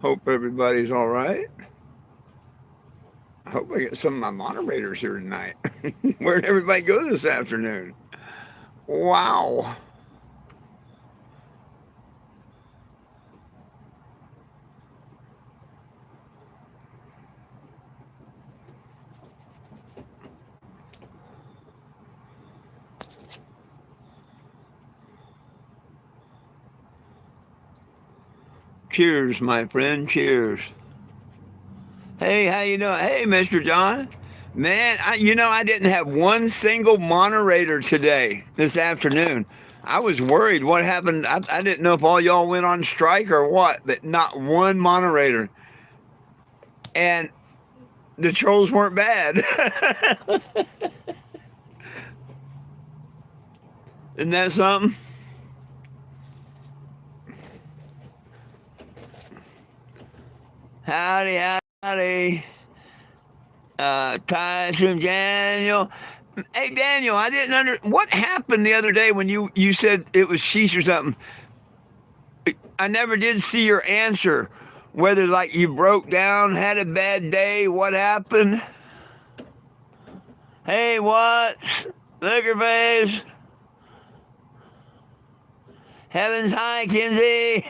Hope everybody's all right. I hope I get some of my moderators here tonight. Where'd everybody go this afternoon? Wow. Cheers, my friend. Cheers. Hey, how you doing? Hey, Mr. John. Man, I didn't have one single moderator today, this afternoon. I was worried what happened. I didn't know if all y'all went on strike or what, but not one moderator. And the trolls weren't bad. Isn't that something? Howdy, howdy. Tyson Daniel. Hey, Daniel, I didn't what happened the other day when you said it was sheesh or something. I never did see your answer. Whether like you broke down, had a bad day, what happened? Hey, what? Liquor face. Heavens high, Kinsey.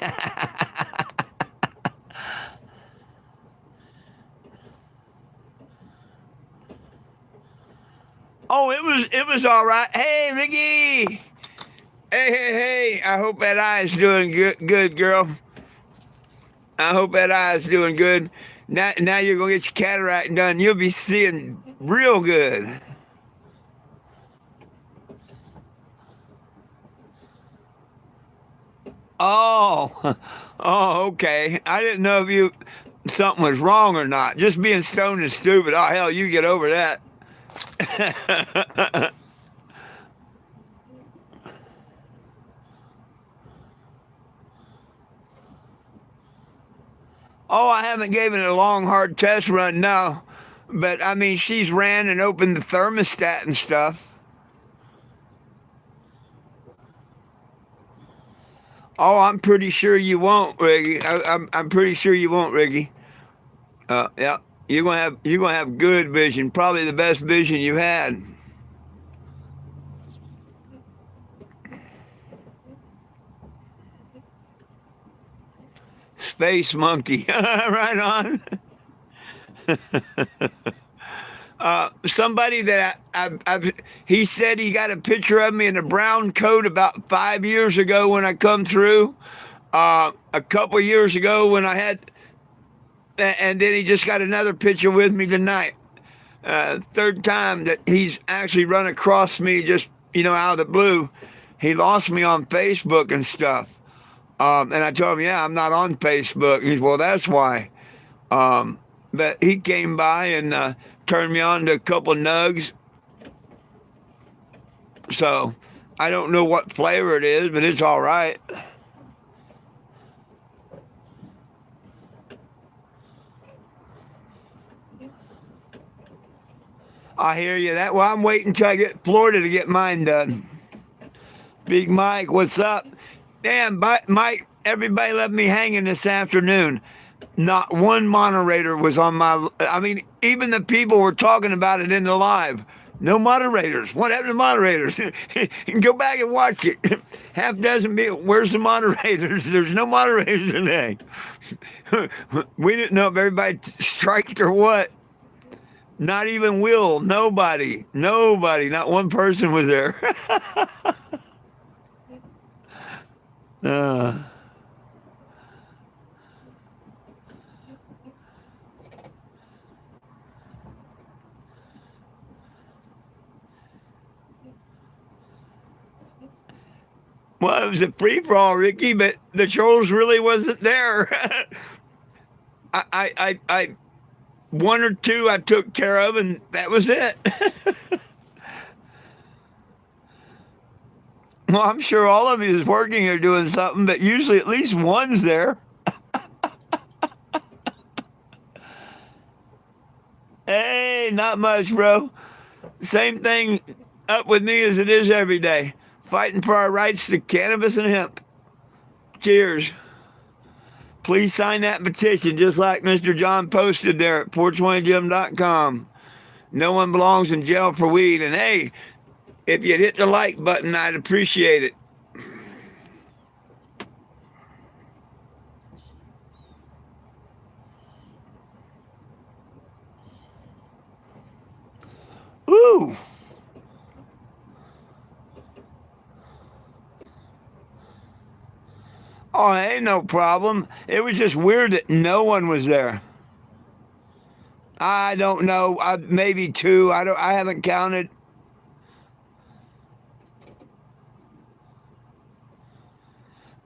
Oh, it was all right. Hey, Ricky. Hey. I hope that eye's doing good, girl. I hope that eye's doing good. Now you're gonna get your cataract done. You'll be seeing real good. Oh, oh, okay. I didn't know if you something was wrong or not. Just being stoned is stupid. Oh hell, you get over that. Oh, I haven't given it a long hard test run, no. But I mean, she's ran and opened the thermostat and stuff. Oh, I'm pretty sure you won't, Riggy. I'm pretty sure you won't, Riggy. Yeah, you're gonna have good vision, probably the best vision you've had. Space monkey, right on. Somebody that he said he got a picture of me in a brown coat about 5 years ago when I come through. A couple years ago when I had, and then he just got another picture with me tonight. Third time that he's actually run across me just out of the blue. He lost me on Facebook and stuff. And I told him, yeah, I'm not on Facebook. He's, well, that's why. Um, but he came by and turned me on to a couple of nugs. So I don't know what flavor it is, but it's all right. I hear you. That well, I'm waiting till I get Florida to get mine done. Big Mike, what's up? Damn, Mike, everybody left me hanging this afternoon. Not one moderator was on my. I mean, even the people were talking about it in the live. No moderators. What happened to moderators? Go back and watch it. Half dozen people. Where's the moderators? There's no moderators today. We didn't know if everybody striked or what. Not even Will. Nobody. Nobody. Not one person was there. uh, well, it was a free for all, Ricky, but the trolls really wasn't there. I one or two I took care of, and that was it. Well, I'm sure all of you is working or doing something, but usually at least one's there. Hey, not much, bro. Same thing up with me as it is every day. Fighting for our rights to cannabis and hemp. Cheers. Please sign that petition, just like Mr. John posted there at 420jim.com. No one belongs in jail for weed. And hey, if you'd hit the like button, I'd appreciate it. Ooh. Oh, ain't no problem. It was just weird that no one was there. I don't know. Maybe two. I haven't counted.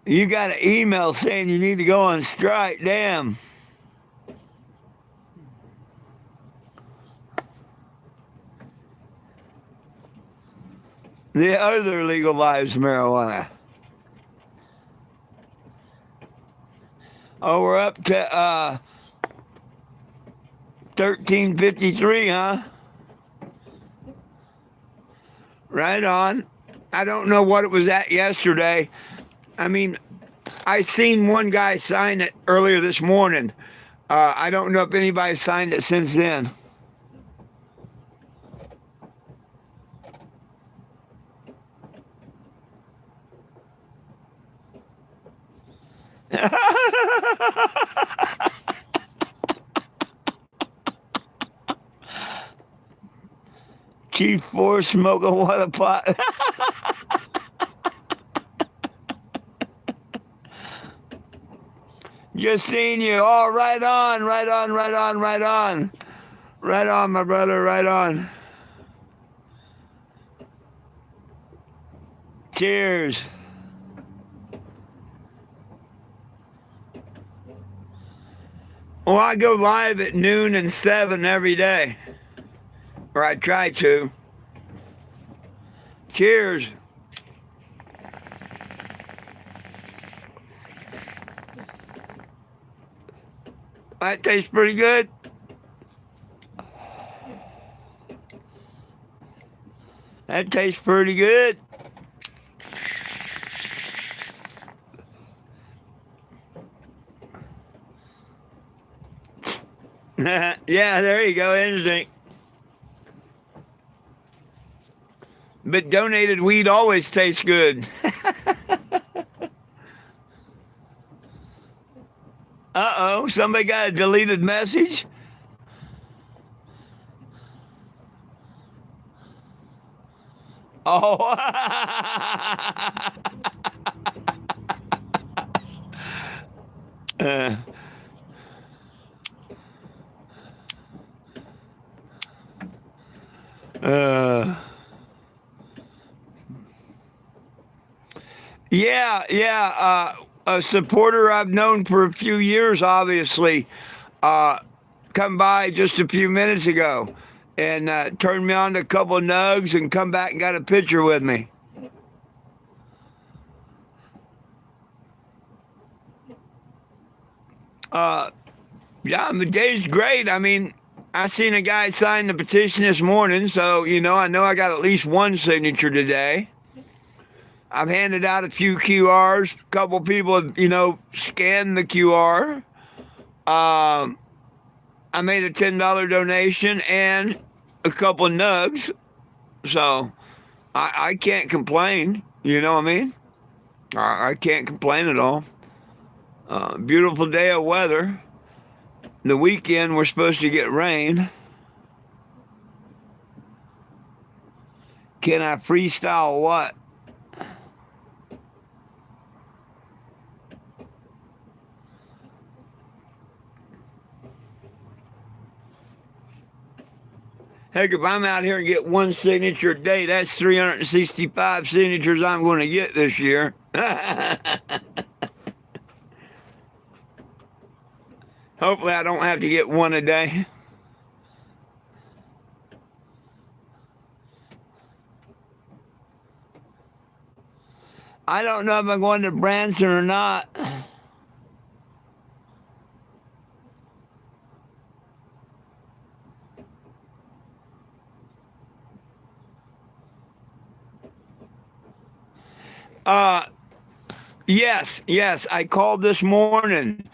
You got an email saying you need to go on strike. Damn. The other legalized marijuana. Oh, we're up to 1353, huh? Right on. I don't know what it was at yesterday. I mean, I seen one guy sign it earlier this morning. I don't know if anybody signed it since then. Chief Four smoking what a pot. Just seen you. Oh, right on, right on, right on, right on. Right on, my brother, right on. Cheers. Well, I go live at noon and 7 every day. Or I try to. Cheers. That tastes pretty good. That tastes pretty good. Yeah, there you go, instinct. But donated weed always tastes good. Uh-oh, somebody got a deleted message? Oh. uh, uh, yeah. A supporter I've known for a few years, obviously, come by just a few minutes ago and turned me on to a couple of nugs and come back and got a picture with me. Yeah, the day's great. I mean, I seen a guy sign the petition this morning, so I know I got at least one signature today. I've handed out a few QRs. A couple people have, scanned the QR. I made a $10 donation and a couple of nugs, so I can't complain. You know what I mean? I can't complain at all. Beautiful day of weather. The weekend we're supposed to get rain. Can I freestyle what? Heck, if I'm out here and get one signature a day, that's 365 signatures I'm going to get this year. Hopefully I don't have to get one a day. I don't know if I'm going to Branson or not. Yes. I called this morning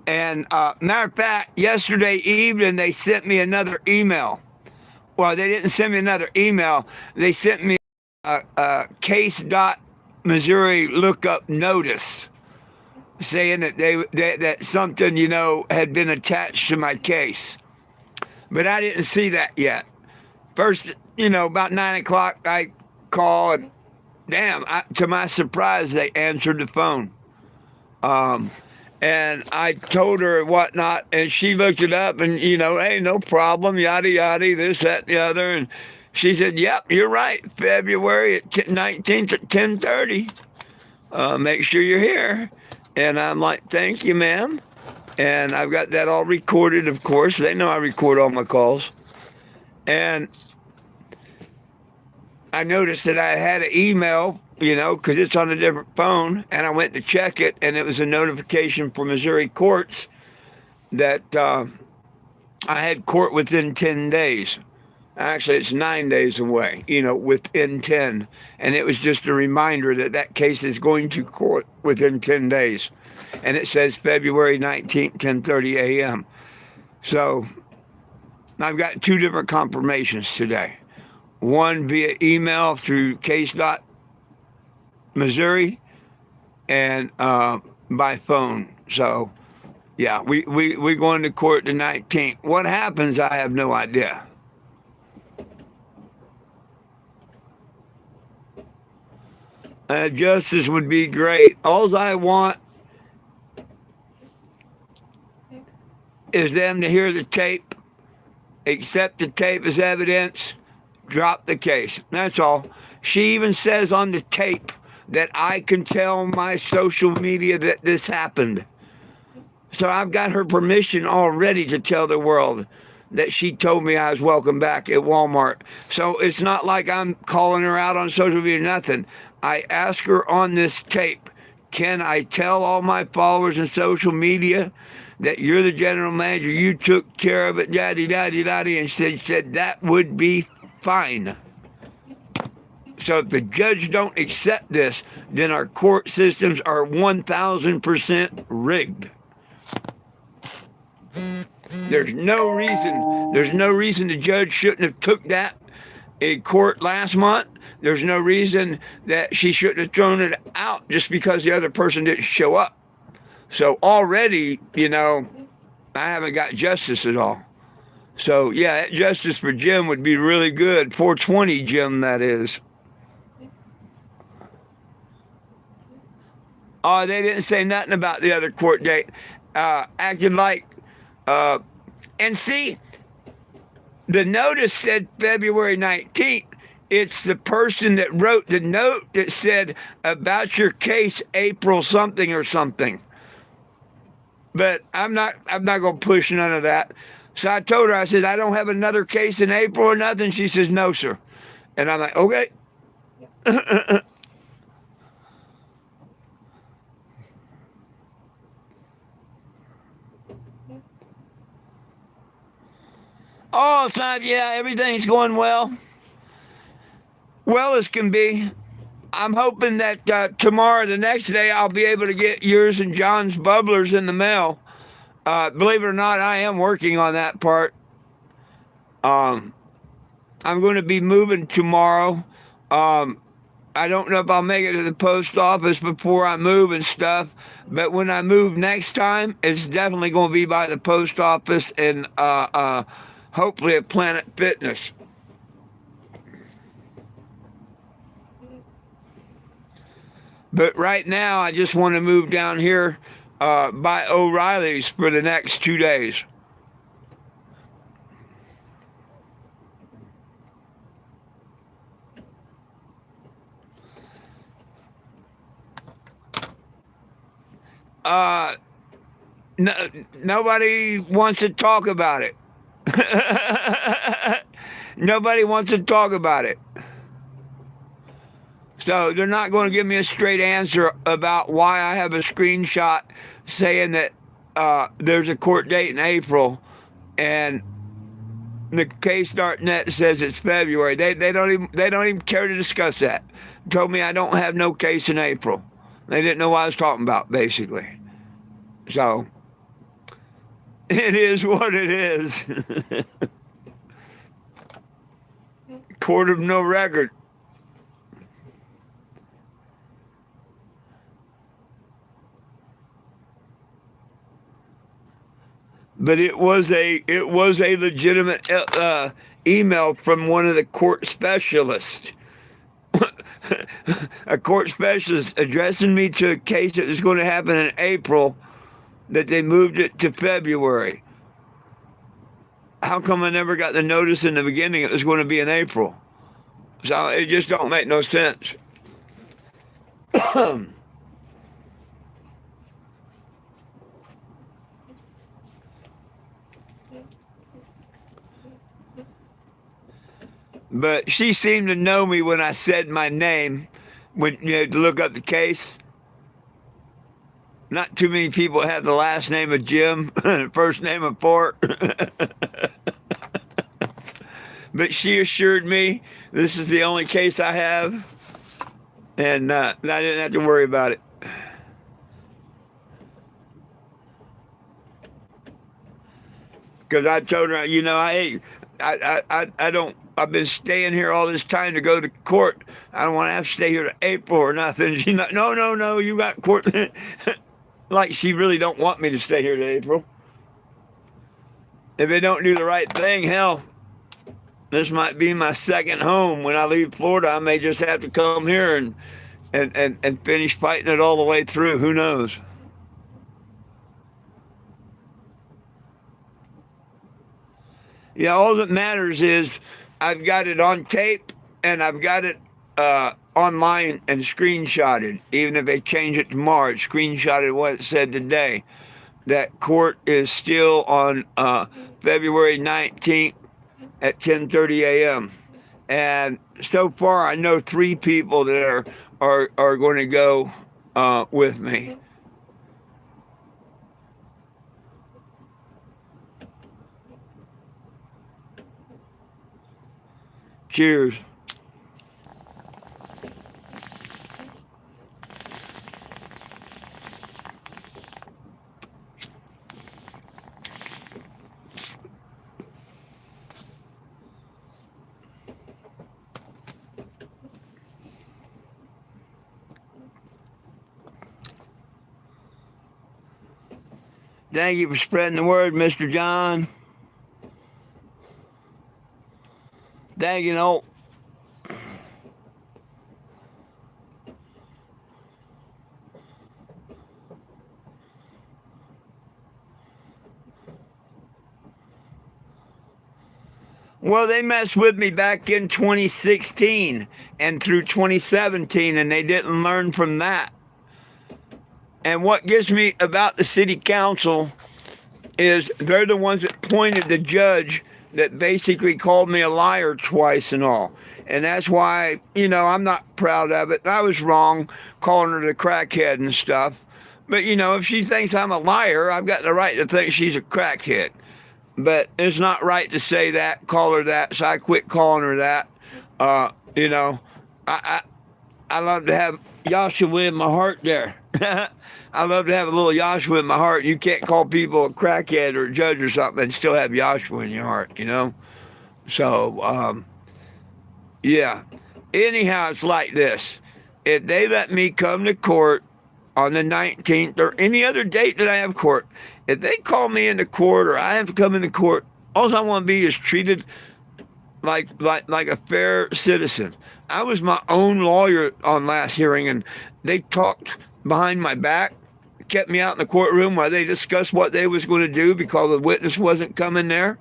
And matter of fact, yesterday evening they sent me another email. Well, they didn't send me another email. They sent me a case.Missouri lookup notice saying that that something, had been attached to my case. But I didn't see that yet. First, about 9 o'clock, I called. Damn, to my surprise, they answered the phone. And I told her whatnot, and she looked it up, and hey, no problem, yada yada, this, that, and the other, and she said, "Yep, you're right. February 19th at 10:30. Make sure you're here." And I'm like, "Thank you, ma'am." And I've got that all recorded, of course. They know I record all my calls. And I noticed that I had an email, because it's on a different phone, and I went to check it, and it was a notification from Missouri courts that I had court within 10 days. Actually, it's 9 days away, within 10. And it was just a reminder that that case is going to court within 10 days. And it says February 19th, 10:30 a.m. So I've got two different confirmations today. One via email through case.Missouri and by phone. So, yeah, we're going to court the 19th. What happens, I have no idea. Justice would be great. All I want is them to hear the tape, accept the tape as evidence, drop the case. That's all. She even says on the tape that I can tell my social media that this happened. So I've got her permission already to tell the world that she told me I was welcome back at Walmart. So it's not like I'm calling her out on social media, nothing. I ask her on this tape, can I tell all my followers in social media that you're the general manager, you took care of it, daddy, and she said that would be fine. So if the judge don't accept this, then our court systems are 1,000% rigged. There's no reason the judge shouldn't have took that in court last month. There's no reason that she shouldn't have thrown it out just because the other person didn't show up. So already, I haven't got justice at all. So yeah, justice for Jim would be really good. 420 Jim, that is. Oh, they didn't say nothing about the other court date. Acting like, and see, the notice said February 19th. It's the person that wrote the note that said about your case April something or something. But I'm not going to push none of that. So I told her, I said, I don't have another case in April or nothing. She says, no, sir. And I'm like, okay. Oh, it's not, yeah, everything's going well. Well as can be. I'm hoping that tomorrow, the next day, I'll be able to get yours and John's bubblers in the mail. Believe it or not, I am working on that part. I'm going to be moving tomorrow. I don't know if I'll make it to the post office before I move and stuff, but when I move next time, it's definitely going to be by the post office and hopefully at Planet Fitness. But right now, I just want to move down here by O'Reilly's for the next 2 days. Nobody wants to talk about it. Nobody wants to talk about it. So they're not going to give me a straight answer about why I have a screenshot saying that there's a court date in April, and the case.net says it's February. They don't even care to discuss that. Told me I don't have no case in April. They didn't know what I was talking about, basically. So It is what it is. Court of no record. But it was a legitimate email from one of the court specialists. A court specialist addressing me to a case that was going to happen in April, that they moved it to February. How come I never got the notice in the beginning it was going to be in April? So it just don't make no sense. But she seemed to know me when I said my name, when to look up the case. Not too many people have the last name of Jim and the first name of Fort. But she assured me this is the only case I have, and I didn't have to worry about it. Because I told her, I don't. I've been staying here all this time to go to court. I don't want to have to stay here to April or nothing. She's not. No. You got court. Like she really don't want me to stay here to April. If they don't do the right thing, hell, this might be my second home. When I leave Florida, I may just have to come here and finish fighting it all the way through. Who knows? Yeah, all that matters is I've got it on tape and I've got it online and screenshotted. Even if they change it tomorrow, it's screenshotted what it said today. That court is still on February 19th at 10:30 a.m. And so far, I know 3 people that are going to go with me. Cheers. Thank you for spreading the word, Mr. John. Thank you, no. Well, they messed with me back in 2016 and through 2017, and they didn't learn from that. And what gets me about the city council is they're the ones that pointed the judge that basically called me a liar twice and all. And that's why, I'm not proud of it. I was wrong calling her the crackhead and stuff. But, if she thinks I'm a liar, I've got the right to think she's a crackhead. But it's not right to say that, call her that, so I quit calling her that. I love to have Yahshua in my heart there. I love to have a little Yahshua in my heart. You can't call people a crackhead or a judge or something and still have Yahshua in your heart, So, yeah. Anyhow, it's like this. If they let me come to court on the 19th or any other date that I have court, if they call me into court or I have to come into court, all I want to be is treated like a fair citizen. I was my own lawyer on last hearing, and they talked behind my back, kept me out in the courtroom while they discussed what they was going to do because the witness wasn't coming there.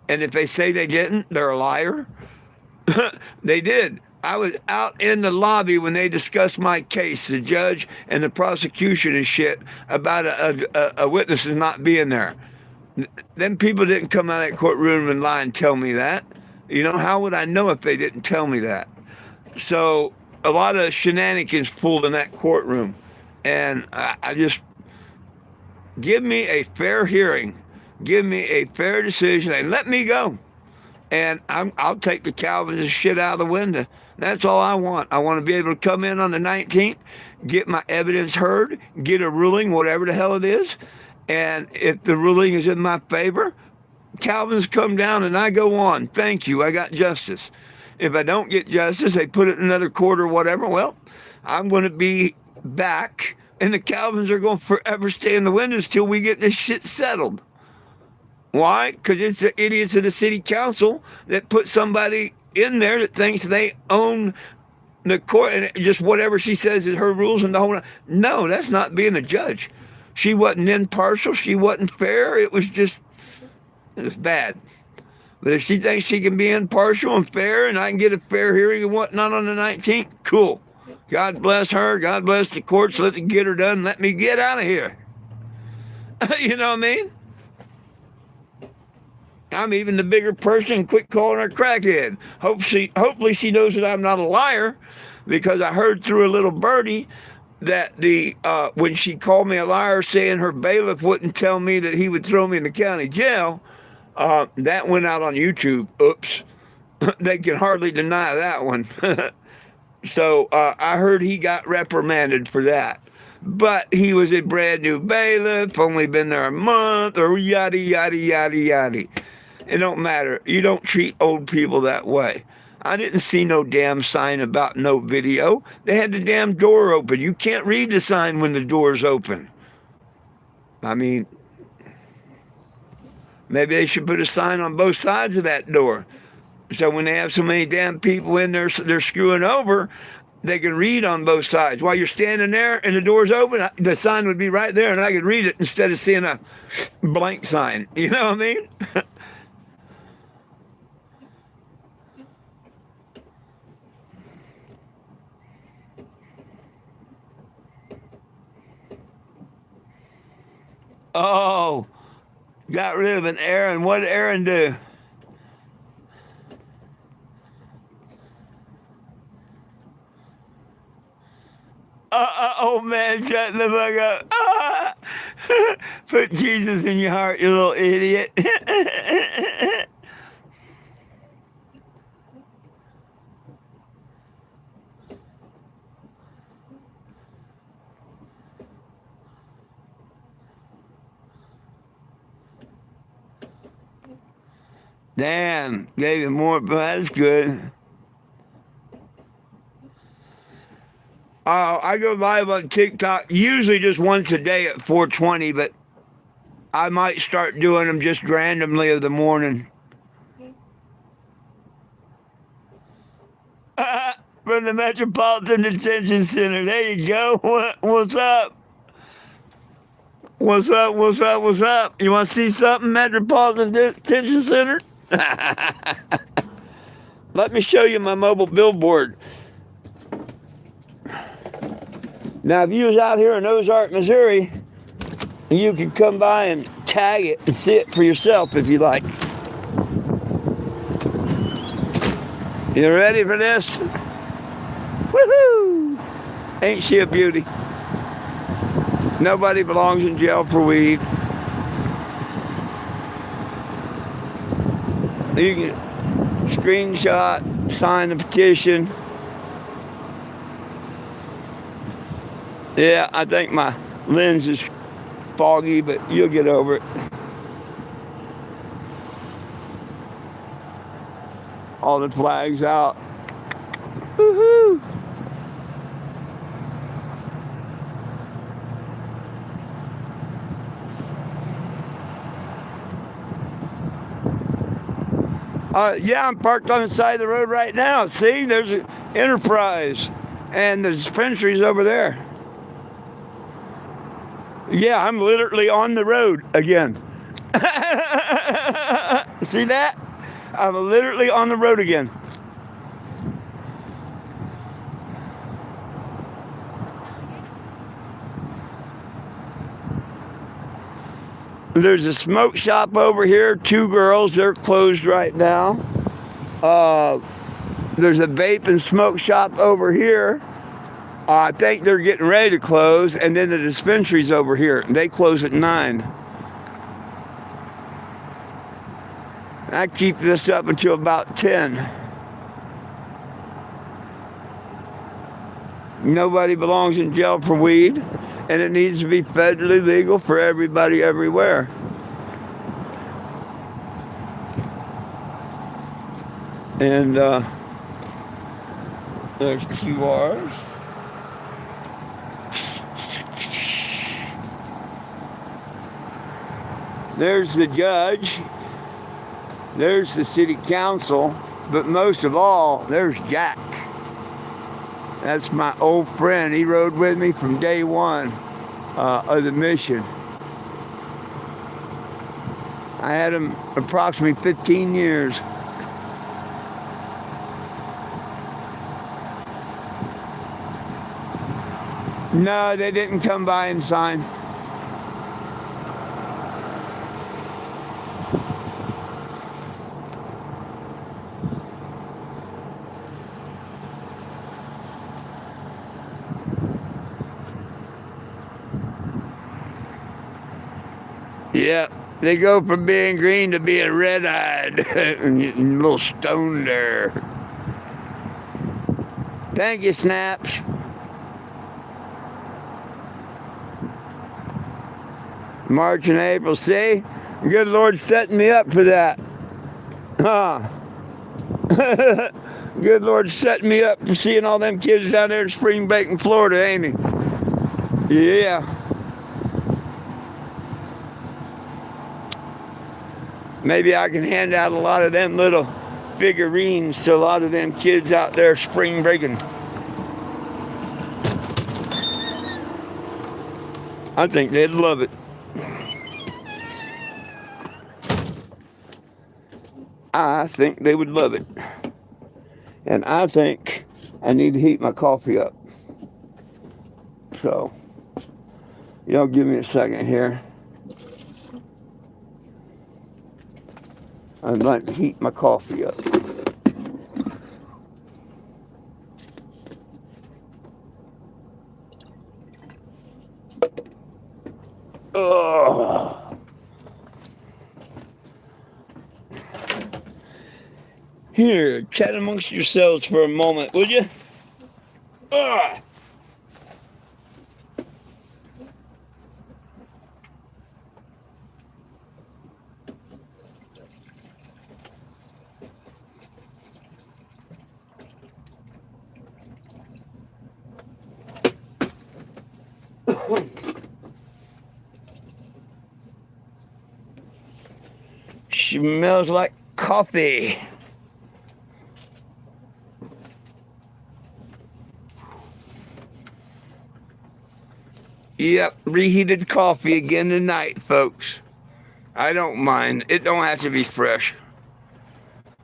And if they say they didn't, they're a liar. They did. I was out in the lobby when they discussed my case, the judge and the prosecution and shit, about a witness not being there. Then people didn't come out of that courtroom and lie and tell me that. How would I know if they didn't tell me that? So a lot of shenanigans pulled in that courtroom. And I just, give me a fair hearing, give me a fair decision, and let me go. And I'll take the Calvinist shit out of the window. That's all I want. I want to be able to come in on the 19th, get my evidence heard, get a ruling, whatever the hell it is, And if the ruling is in my favor, Calvin's come down and I go on. Thank you. I got justice. If I don't get justice, they put it in another court or whatever. Well, I'm going to be back, and the Calvins are going to forever stay in the windows till we get this shit settled. Why? Because it's the idiots of the city council that put somebody in there that thinks they own the court and just whatever she says is her rules and the whole. No, that's not being a judge. She wasn't impartial. She wasn't fair. It was bad. But if she thinks she can be impartial and fair and I can get a fair hearing and whatnot on the 19th, cool. God bless her. God bless the courts. Let's get her done. Let me get out of here. You know what I mean? I'm even the bigger person. Quit calling her crackhead. Hopefully she knows that I'm not a liar, because I heard through a little birdie that when she called me a liar, saying her bailiff wouldn't tell me that he would throw me in the county jail, that went out on YouTube. Oops. They can hardly deny that one. So I heard he got reprimanded for that. But he was a brand new bailiff, only been there a month, or yada, yada, yada, yada. It don't matter. You don't treat old people that way. I didn't see no damn sign about no video. They had the damn door open. You can't read the sign when the door's open. I mean, maybe they should put a sign on both sides of that door. So when they have so many damn people in there, they're screwing over, they can read on both sides. While you're standing there and the door's open, the sign would be right there and I could read it instead of seeing a blank sign. You know what I mean? Oh, got rid of an Aaron. What did Aaron do? Oh man, shut the fuck up. Put Jesus in your heart, you little idiot. Damn, gave him more, but that's good. I go live on TikTok usually just once a day at 4:20, but I might start doing them just randomly of the morning. From the Metropolitan Detention Center. There you go. What's up? What's up? What's up? What's up? You want to see something, Metropolitan Detention Center? Let me show you my mobile billboard. Now, if you was out here in Ozark, Missouri, you could come by and tag it and see it for yourself if you like. You ready for this? Woohoo! Ain't she a beauty? Nobody belongs in jail for weed. You can screenshot, sign the petition. Yeah, I think my lens is foggy, but you'll get over it. All the flags out. Woohoo! Yeah, I'm parked on the side of the road right now. See, there's an Enterprise, and the dispensary's over there. Yeah, I'm literally on the road again. See that? I'm literally on the road again. There's a smoke shop over here. 2 girls, they're closed right now. There's a vape and smoke shop over here. I think they're getting ready to close. And then the dispensary's over here. They close at 9. I keep this up until about 10. Nobody belongs in jail for weed. and it needs to be federally legal for everybody everywhere. And there's QRs. There's the judge. There's the city council. But most of all, there's Jack. That's my old friend. He rode with me from day one of the mission. I had him approximately 15 years. No, they didn't come by and sign. Yeah, they go from being green to being red-eyed and getting a little stoned there. Thank you, Snaps. March and April, see? Good Lord setting me up for that. Huh. Good Lord setting me up for seeing all them kids down there in spring break in Florida, ain't he? Yeah. Maybe I can hand out a lot of them little figurines to a lot of them kids out there spring breaking. I think they'd love it. I think they would love it. And I think I need to heat my coffee up. So, y'all give me a second here. I'd like to heat my coffee up. Ugh. Here, chat amongst yourselves for a moment, would you? Ugh. Smells like coffee. Yep, reheated coffee again tonight, folks. I don't mind. It don't have to be fresh.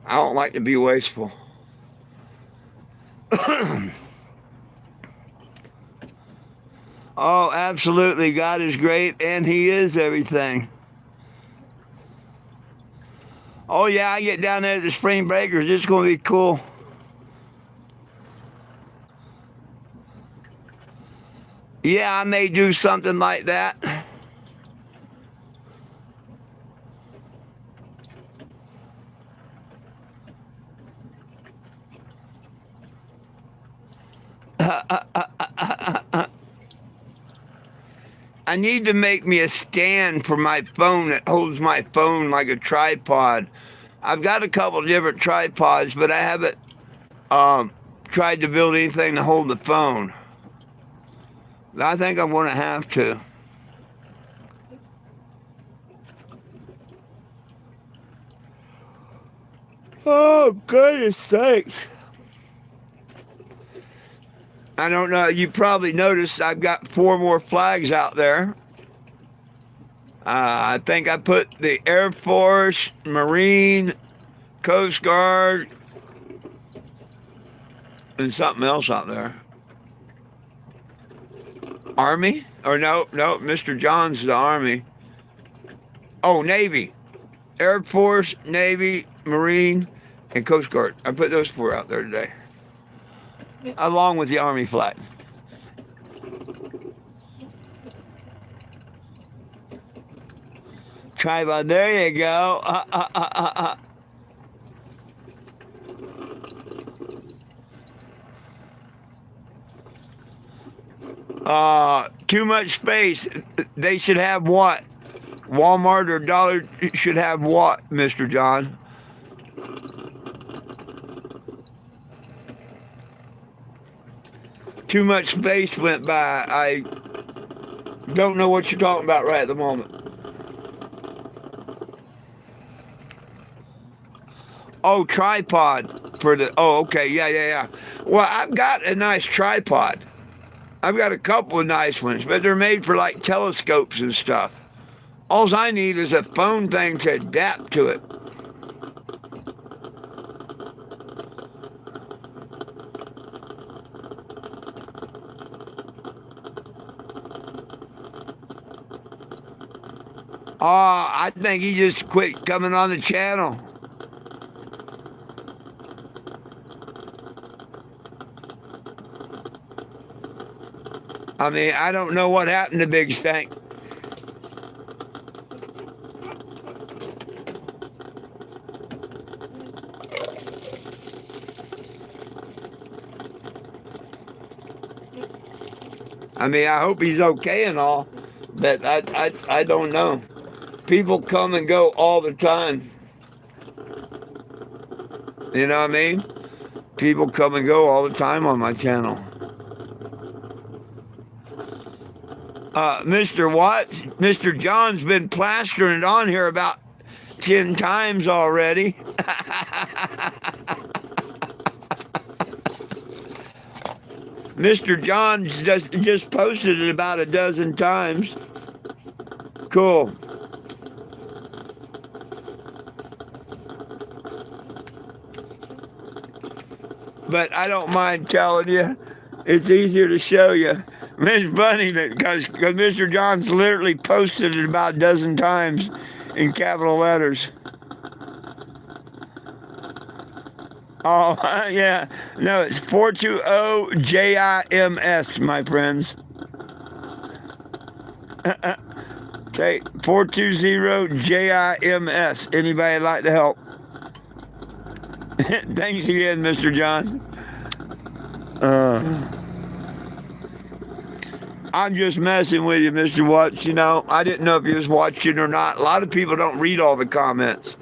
I don't like to be wasteful. Oh, absolutely. God is great, and He is everything. Oh, yeah, I get down there at the Spring Breakers. It's going to be cool. Yeah, I may do something like that. I need to make me a stand for my phone that holds my phone like a tripod. I've got a couple different tripods, but I haven't tried to build anything to hold the phone. But I think I'm going to have to. Oh, goodness sakes. I don't know. You probably noticed I've got 4 more flags out there. I think I put the Air Force, Marine, Coast Guard, and something else out there. Army? Or no, Mr. John's the Army. Oh, Navy. Air Force, Navy, Marine, and Coast Guard. I put those 4 out there today. Along with the Army flag. Tripod, there you go. Too much space. They should have what? Walmart or Dollar should have what, Mr. John? Too much space went by. I don't know what you're talking about right at the moment. Oh, tripod for the. Oh, okay, yeah. Well, I've got a nice tripod. I've got a couple of nice ones, but they're made for like telescopes and stuff. All I need is a phone thing to adapt to it. Oh, I think he just quit coming on the channel. I mean, I don't know what happened to Big Stank. I mean, I hope he's okay and all, but I don't know. People come and go all the time. You know what I mean? People come and go all the time on my channel. Mr. Watts, Mr. John's been plastering it on here about 10 times already. Mr. John's just posted it about a dozen times. Cool. But I don't mind telling you. It's easier to show you. Miss Bunny, because Mr. John's literally posted it about a dozen times in capital letters. Oh, yeah. No, it's 420-JIMS, my friends. Okay, 420-JIMS. Anybody like to help? Thanks again, Mr. John. I'm just messing with you, Mr. Watts. You know, I didn't know if you was watching or not. A lot of people don't read all the comments.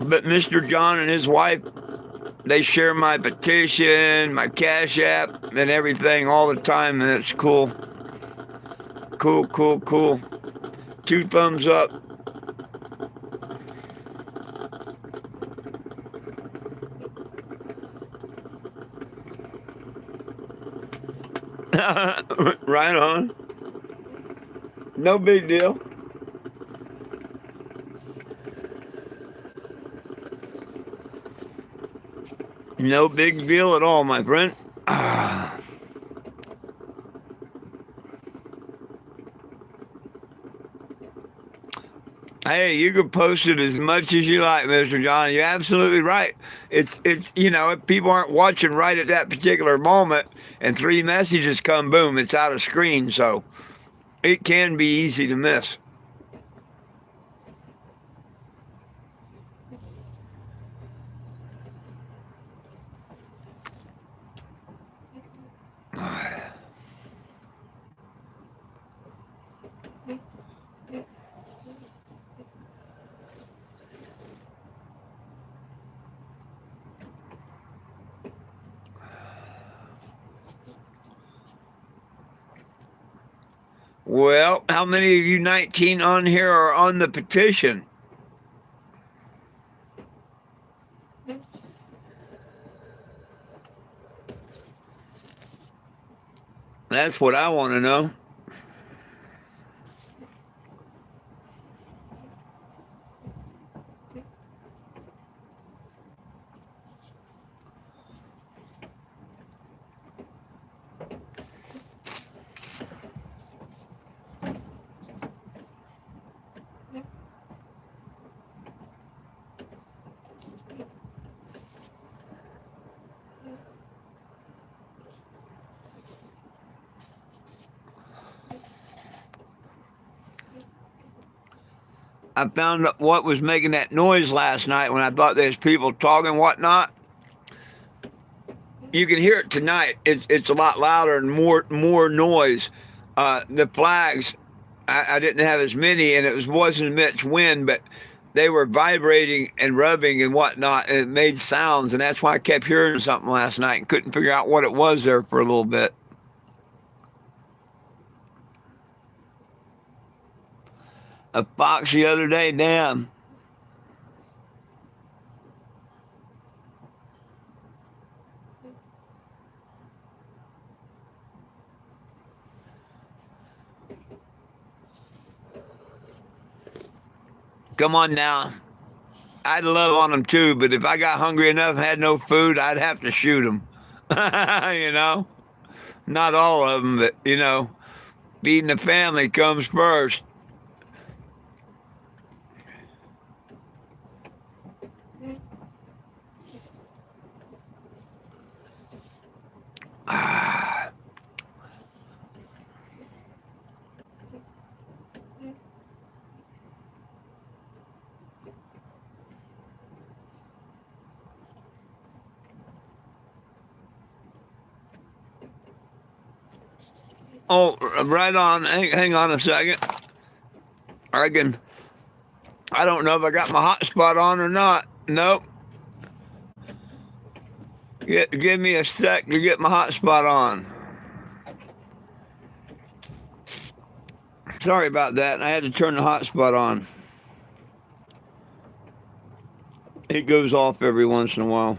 But Mr. John and his wife, they share my petition, my Cash App, and everything all the time, and it's cool. Cool. 2 thumbs up. Right on. No big deal. No big deal at all, my friend. Hey, you can post it as much as you like, Mr. John. You're absolutely right. It's you know, if people aren't watching right at that particular moment and 3 messages come, boom, it's out of screen. So it can be easy to miss. Well, how many of you 19 on here are on the petition? That's what I want to know. I found out what was making that noise last night when I thought there was people talking and whatnot. You can hear it tonight. It's a lot louder and more noise. The flags, I didn't have as many, and wasn't much wind, but they were vibrating and rubbing and whatnot, and it made sounds, and that's why I kept hearing something last night and couldn't figure out what it was there for a little bit. A fox the other day, damn. Come on now. I'd love on them too, but if I got hungry enough and had no food, I'd have to shoot them. You know? Not all of them, but, feeding the family comes first. Oh, right on. Hang on a second. I don't know if I got my hotspot on or not. Nope. Give me a sec to get my hotspot on. Sorry about that. I had to turn the hotspot on. It goes off every once in a while.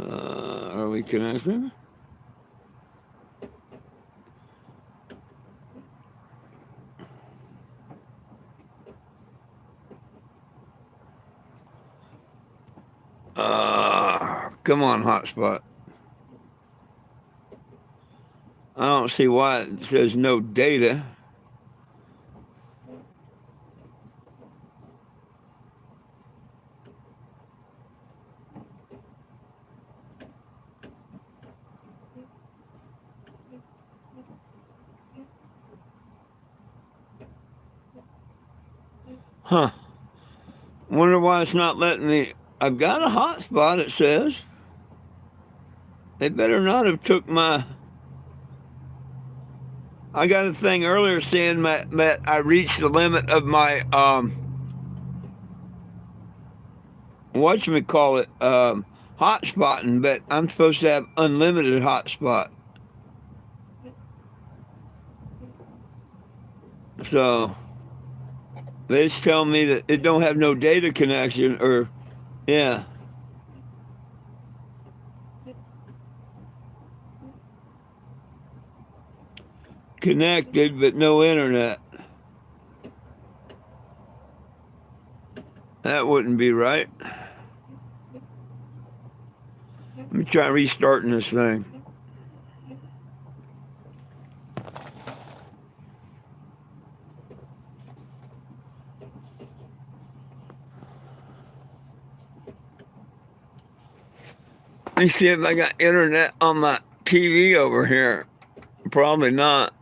Are we connected? Come on, hotspot. I don't see why it says no data. Huh. Wonder why it's not letting me. I've got a hotspot, it says. They better not have took my. I got a thing earlier saying that I reached the limit of my whatchamacallit, hotspotting, but I'm supposed to have unlimited hotspot. So they just tell me that it don't have no data connection, or yeah. Connected but no internet. That wouldn't be right. Let me try restarting this thing. Let me see if I got internet on my TV over here. Probably not.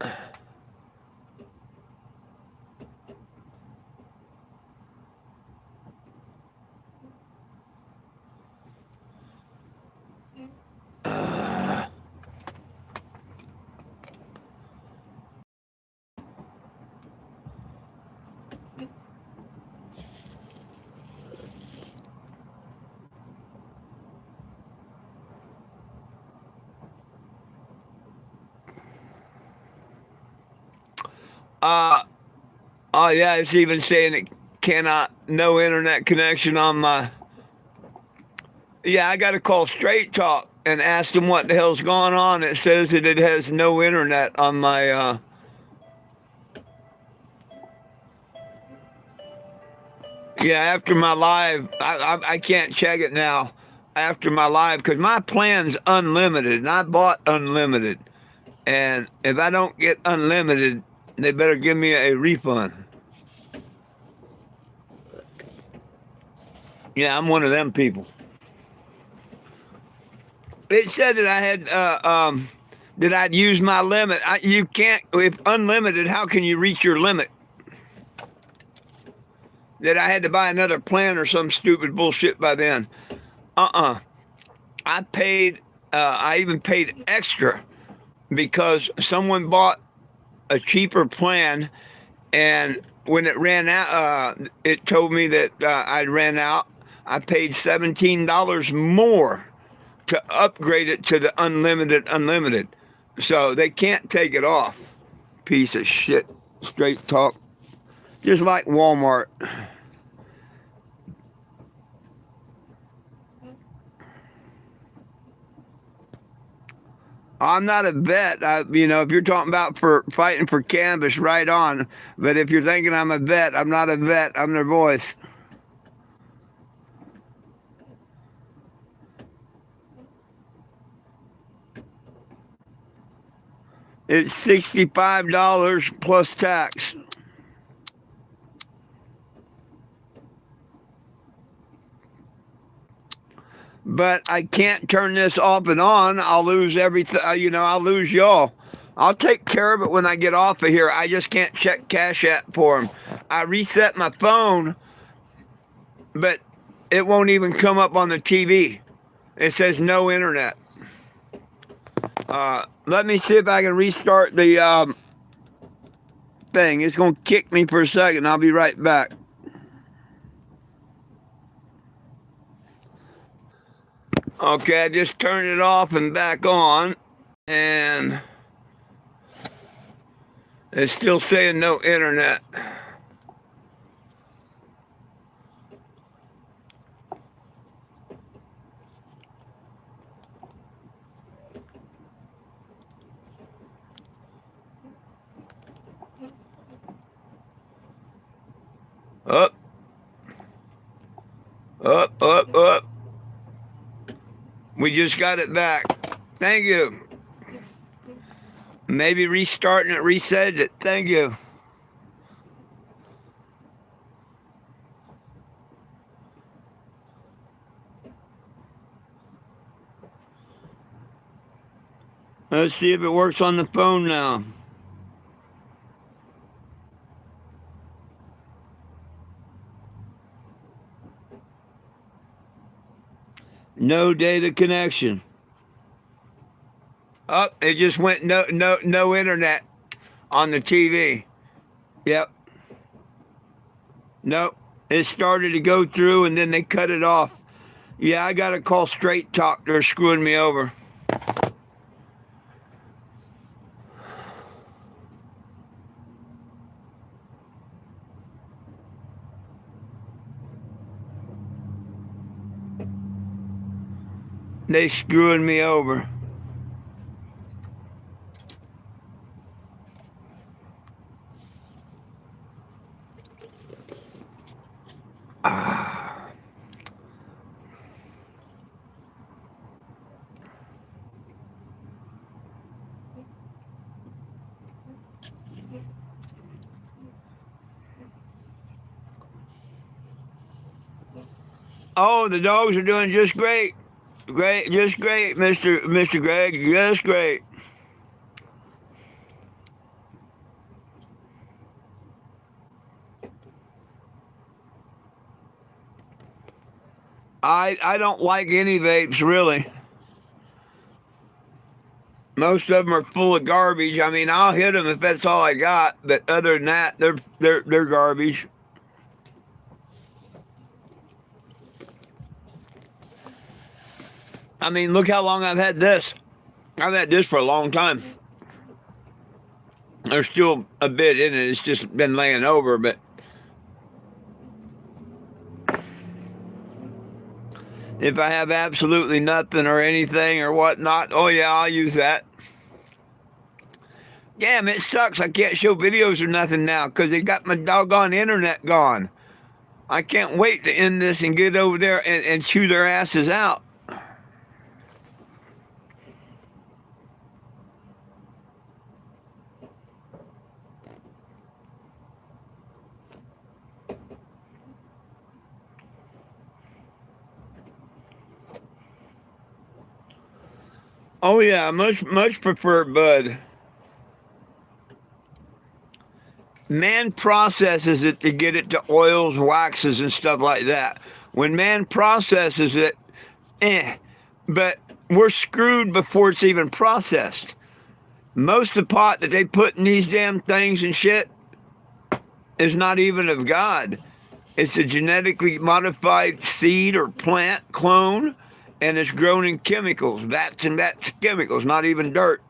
Oh yeah, it's even saying it cannot, no internet connection on my. Yeah, I got to call Straight Talk and ask them what the hell's going on. It says that it has no internet on my. Yeah, after my live, I can't check it now. After my live, because my plan's unlimited, and I bought unlimited. And if I don't get unlimited, they better give me a refund. Yeah, I'm one of them people. It said that I had that I'd use my limit. You can't, if unlimited, how can you reach your limit? That I had to buy another plan or some stupid bullshit by then. Uh-uh. I paid, I even paid extra because someone bought a cheaper plan, and when it ran out, it told me that I'd ran out. I paid $17 more to upgrade it to the unlimited. So they can't take it off. Piece of shit. Straight talk. Just like Walmart. I'm not a vet. If you're talking about for fighting for cannabis, right on. But if you're thinking I'm a vet, I'm not a vet. I'm their voice. It's $65 plus tax. But I can't turn this off and on. I'll lose everything. I'll lose y'all. I'll take care of it when I get off of here. I just can't check Cash App for them. I reset my phone, but it won't even come up on the TV. It says no internet. Let me see if I can restart the thing. It's going to kick me for a second. I'll be right back. Okay, I just turned it off and back on, and it's still saying no internet. Up, up, up, up. We just got it back. Thank you. Maybe restarting it, reset it. Thank you. Let's see if it works on the phone now. No data connection. Oh, it just went no internet on the TV. Yep. Nope. It started to go through and then they cut it off. Yeah, I got to call Straight Talk. They're screwing me over. They screwing me over. Oh, the dogs are doing just great. Great, just great, Mr. Greg. Just great. I don't like any vapes really. Most of them are full of garbage. I mean, I'll hit them if that's all I got, but other than that, they're garbage. I mean, look how long I've had this. I've had this for a long time. There's still a bit in it. It's just been laying over, but if I have absolutely nothing or anything or whatnot, oh yeah, I'll use that. Damn, it sucks. I can't show videos or nothing now because they got my doggone internet gone. I can't wait to end this and get over there and chew their asses out. Oh yeah, much prefer bud. Man processes it to get it to oils, waxes, and stuff like that. When man processes it, eh, but we're screwed before it's even processed. Most of the pot that they put in these damn things and shit is not even of God. It's a genetically modified seed or plant clone, and it's grown in chemicals, vats and vats of chemicals, not even dirt.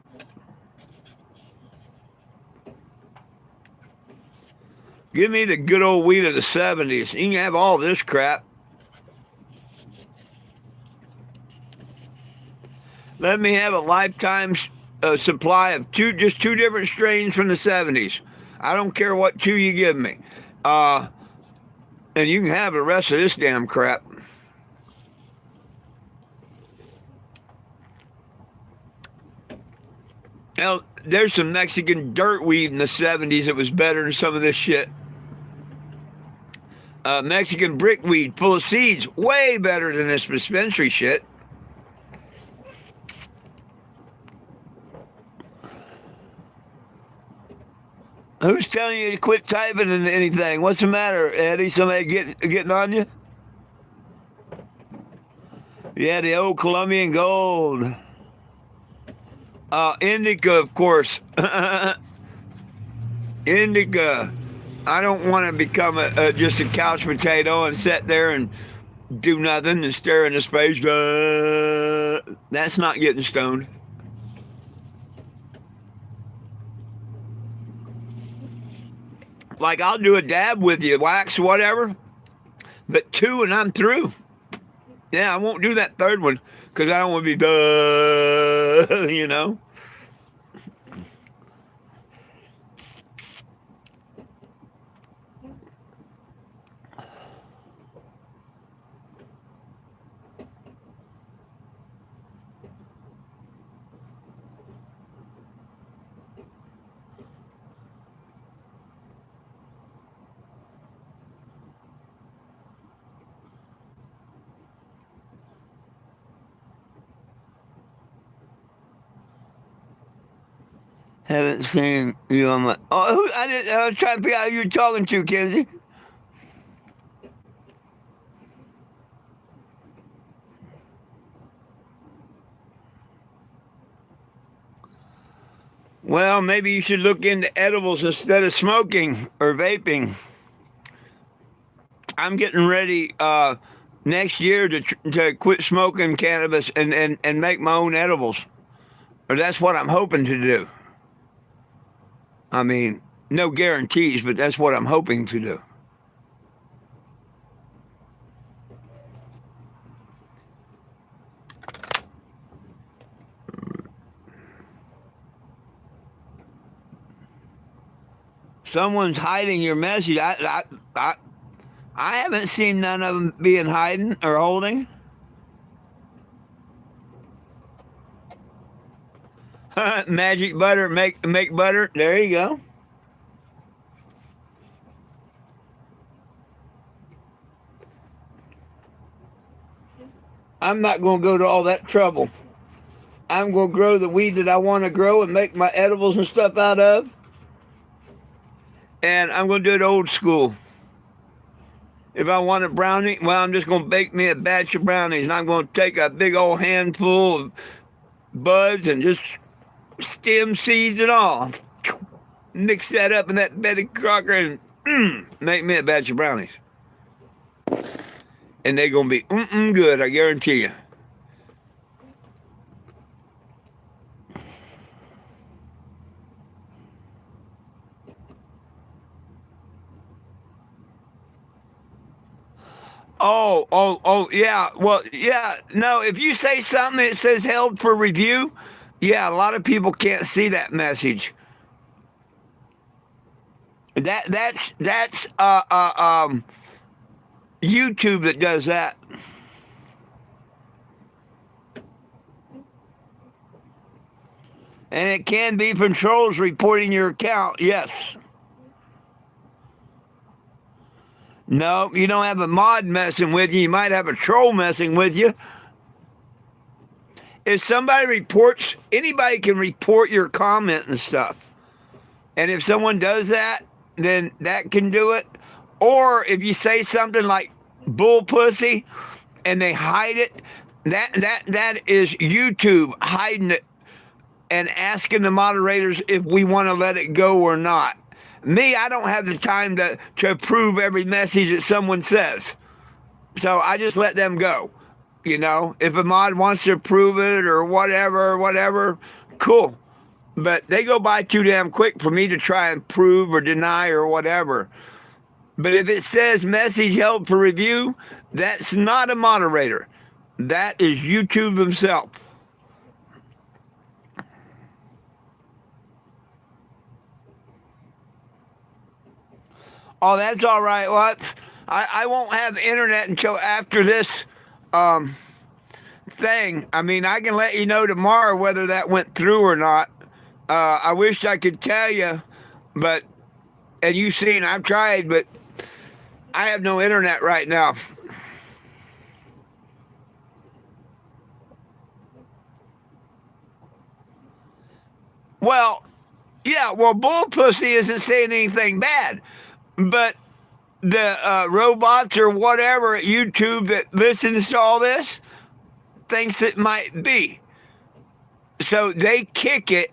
Give me the good old weed of the 70s. You can have all this crap. Let me have a lifetime supply of just two different strains from the 70s. I don't care what two you give me. And you can have the rest of this damn crap. Now, there's some Mexican dirt weed in the 70s that was better than some of this shit. Mexican brickweed full of seeds, way better than this dispensary shit. Who's telling you to quit typing in anything? What's the matter, Eddie? Somebody getting on you? Yeah, the old Colombian gold. Indica, of course. Indica. I don't want to become just a couch potato and sit there and do nothing and stare in his face. That's not getting stoned. Like, I'll do a dab with you, wax, whatever, but two and I'm through. Yeah, I won't do that third one because I don't want to be, you know. Haven't seen you on my. Oh, I was trying to figure out who you're talking to, Kenzie. Well, maybe you should look into edibles instead of smoking or vaping. I'm getting ready next year to quit smoking cannabis and make my own edibles. Or that's what I'm hoping to do. I mean, no guarantees, but that's what I'm hoping to do. Someone's hiding your message. I haven't seen none of them being hiding or holding. Magic butter, make butter. There you go. I'm not going to go to all that trouble. I'm going to grow the weed that I want to grow and make my edibles and stuff out of. And I'm going to do it old school. If I want a brownie, well, I'm just going to bake me a batch of brownies. And I'm going to take a big old handful of buds and just stem seeds and all. Mix that up in that Betty Crocker and make me a batch of brownies. And they're going to be good, I guarantee you. Oh, yeah. Well, yeah. No, if you say something that says held for review, yeah, a lot of people can't see that message. That's YouTube that does that. And it can be from trolls reporting your account. Yes. No, you don't have a mod messing with you. You might have a troll messing with you. If somebody reports, anybody can report your comment and stuff. And if someone does that, then that can do it. Or if you say something like bull pussy and they hide it, that is YouTube hiding it and asking the moderators if we want to let it go or not. Me, I don't have the time to approve every message that someone says. So I just let them go. You know, if a mod wants to approve it or whatever, cool. But they go by too damn quick for me to try and prove or deny or whatever. But if it says message held for review, that's not a moderator. That is YouTube himself. Oh, that's all right. Well, I won't have internet until after this thing. I mean, I can let you know tomorrow whether that went through or not. I wish I could tell you, but, and you've seen, I've tried, but I have no internet right now. Well, yeah, well, bull pussy isn't saying anything bad, but the robots or whatever at YouTube that listens to all this thinks it might be. So they kick it,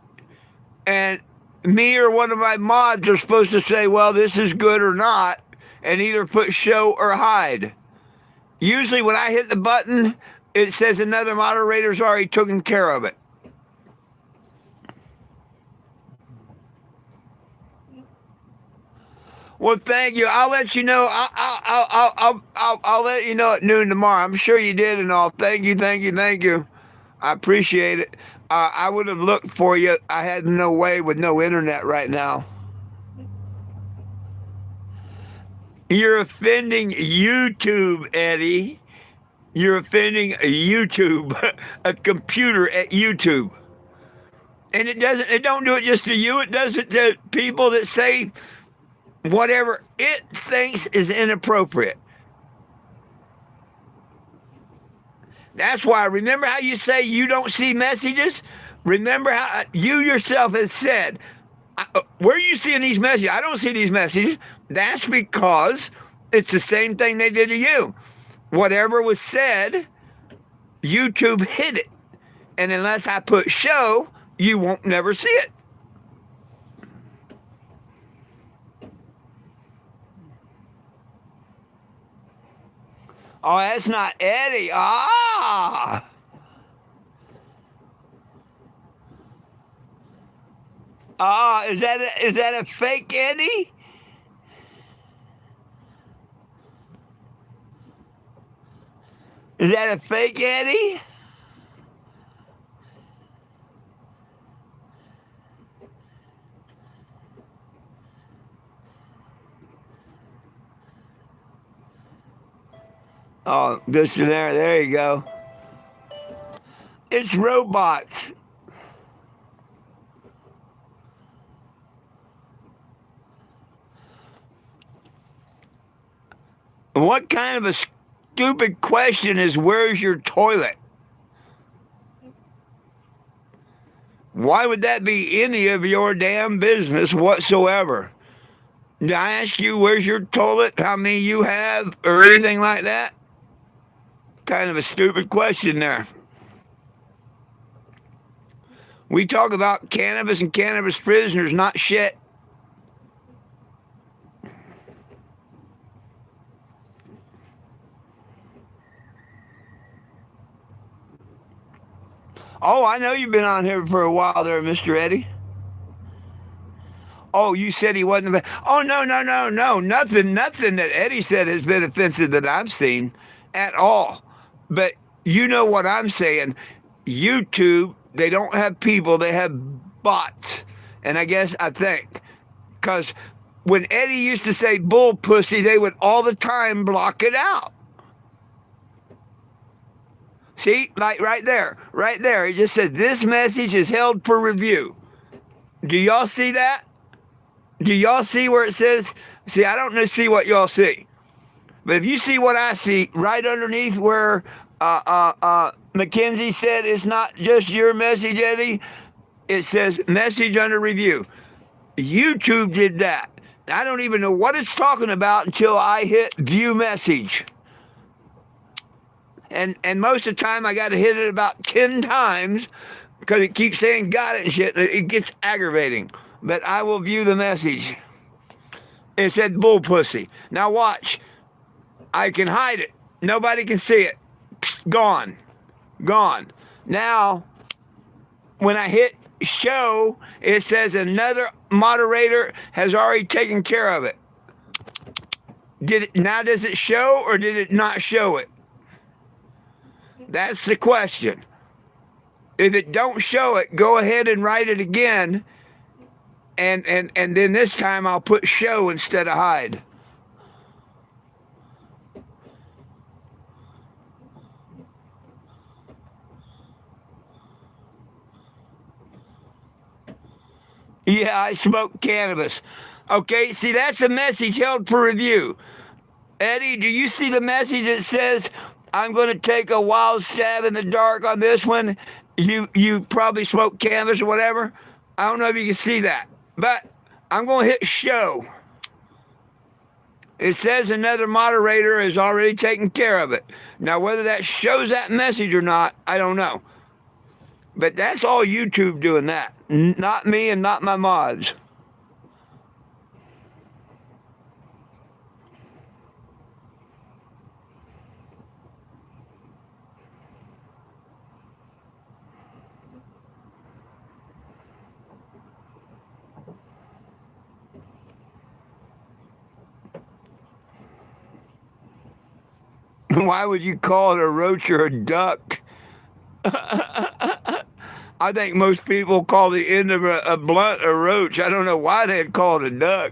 and me or one of my mods are supposed to say, well, this is good or not, and either put show or hide. Usually when I hit the button, it says another moderator's already taken care of it. Well, thank you. I'll let you know. I'll let you know at noon tomorrow. I'm sure you did and all. Thank you. I appreciate it. I would have looked for you. I had no way with no internet right now. You're offending YouTube, Eddie. You're offending YouTube, a computer at YouTube. And it don't do it just to you. It does it to people that say whatever it thinks is inappropriate. That's why, remember how you say you don't see messages? Remember how you yourself has said, where are you seeing these messages? I don't see these messages. That's because it's the same thing they did to you. Whatever was said, YouTube hid it. And unless I put show, you won't never see it. Oh, that's not Eddie. Is that a fake Eddie? Is that a fake Eddie? Oh, this and there you go. It's robots. What kind of a stupid question is where's your toilet? Why would that be any of your damn business whatsoever? Did I ask you where's your toilet, how many you have, or anything like that? Kind of a stupid question there. We talk about cannabis and cannabis prisoners, not shit. Oh, I know you've been on here for a while there, Mr. Eddie. Oh, you said he wasn't. Oh, no. Nothing that Eddie said has been offensive that I've seen at all. But you know what I'm saying. YouTube, they don't have people, they have bots. And I think, because when Eddie used to say bull pussy, they would all the time block it out. See, like right there. It just says this message is held for review. Do y'all see that? Do y'all see where it says? See, I don't see what y'all see. But if you see what I see, right underneath where Mackenzie said it's not just your message, Eddie. It says message under review. YouTube did that. I don't even know what it's talking about until I hit view message. And most of the time I got to hit it about 10 times because it keeps saying got it and shit. It gets aggravating. But I will view the message. It said bull pussy. Now watch. I can hide it. Nobody can see it. Psst, gone. Gone. Now, when I hit show, it says another moderator has already taken care of it. Now does it show or did it not show it? That's the question. If it don't show it, go ahead and write it again. And then this time I'll put show instead of hide. Yeah, I smoke cannabis. Okay, see, that's a message held for review. Eddie, do you see the message that says, I'm going to take a wild stab in the dark on this one? You probably smoke cannabis or whatever. I don't know if you can see that. But I'm going to hit show. It says another moderator has already taken care of it. Now, whether that shows that message or not, I don't know. But that's all YouTube doing that. Not me and not my mods. Why would you call it a roach or a duck? I think most people call the end of a blunt a roach. I don't know why they'd call it a duck.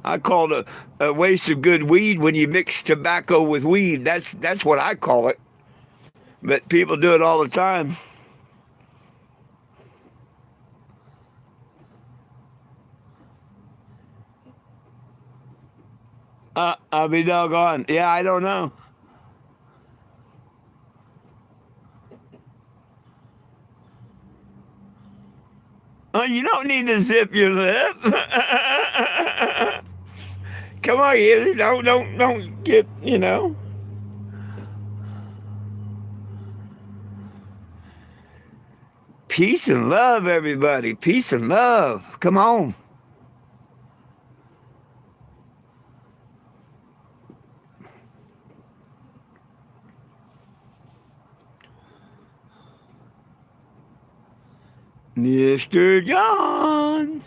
I call it a waste of good weed when you mix tobacco with weed. That's what I call it. But people do it all the time. I'll be doggone. Yeah, I don't know. Oh, you don't need to zip your lip. Come on, you don't get, Peace and love, everybody. Peace and love. Come on. Mr. John.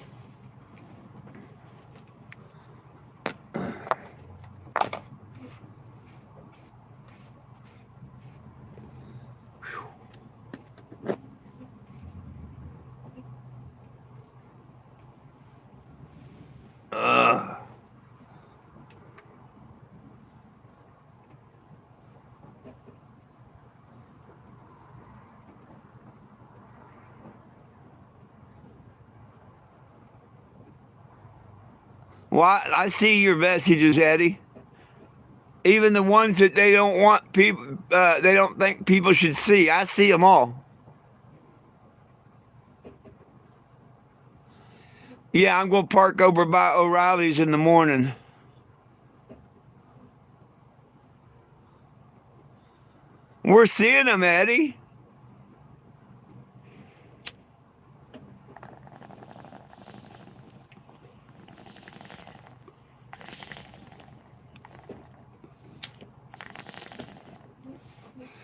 Well, I see your messages, Eddie. Even the ones that they don't want people, they don't think people should see. I see them all. Yeah, I'm going to park over by O'Reilly's in the morning. We're seeing them, Eddie.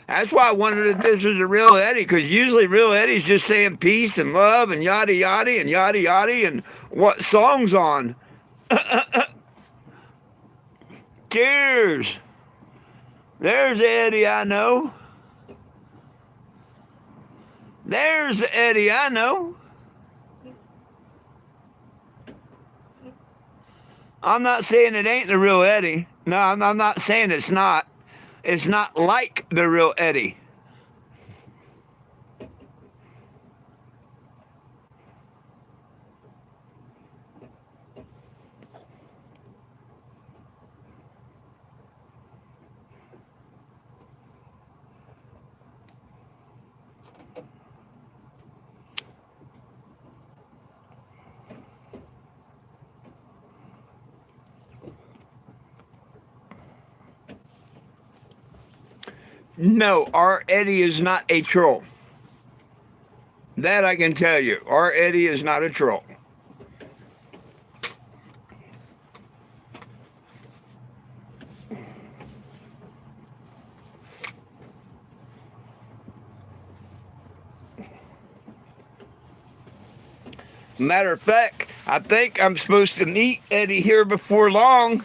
That's why I wondered if this was a real Eddie, because usually real Eddie's just saying peace and love and yada yada and yada yada and what song's on. Cheers. There's the Eddie I know. There's the Eddie I know. I'm not saying it ain't the real Eddie. No, I'm not saying it's not. It's not like the real Eddie. No, our Eddie is not a troll. That I can tell you. Our Eddie is not a troll. Matter of fact, I think I'm supposed to meet Eddie here before long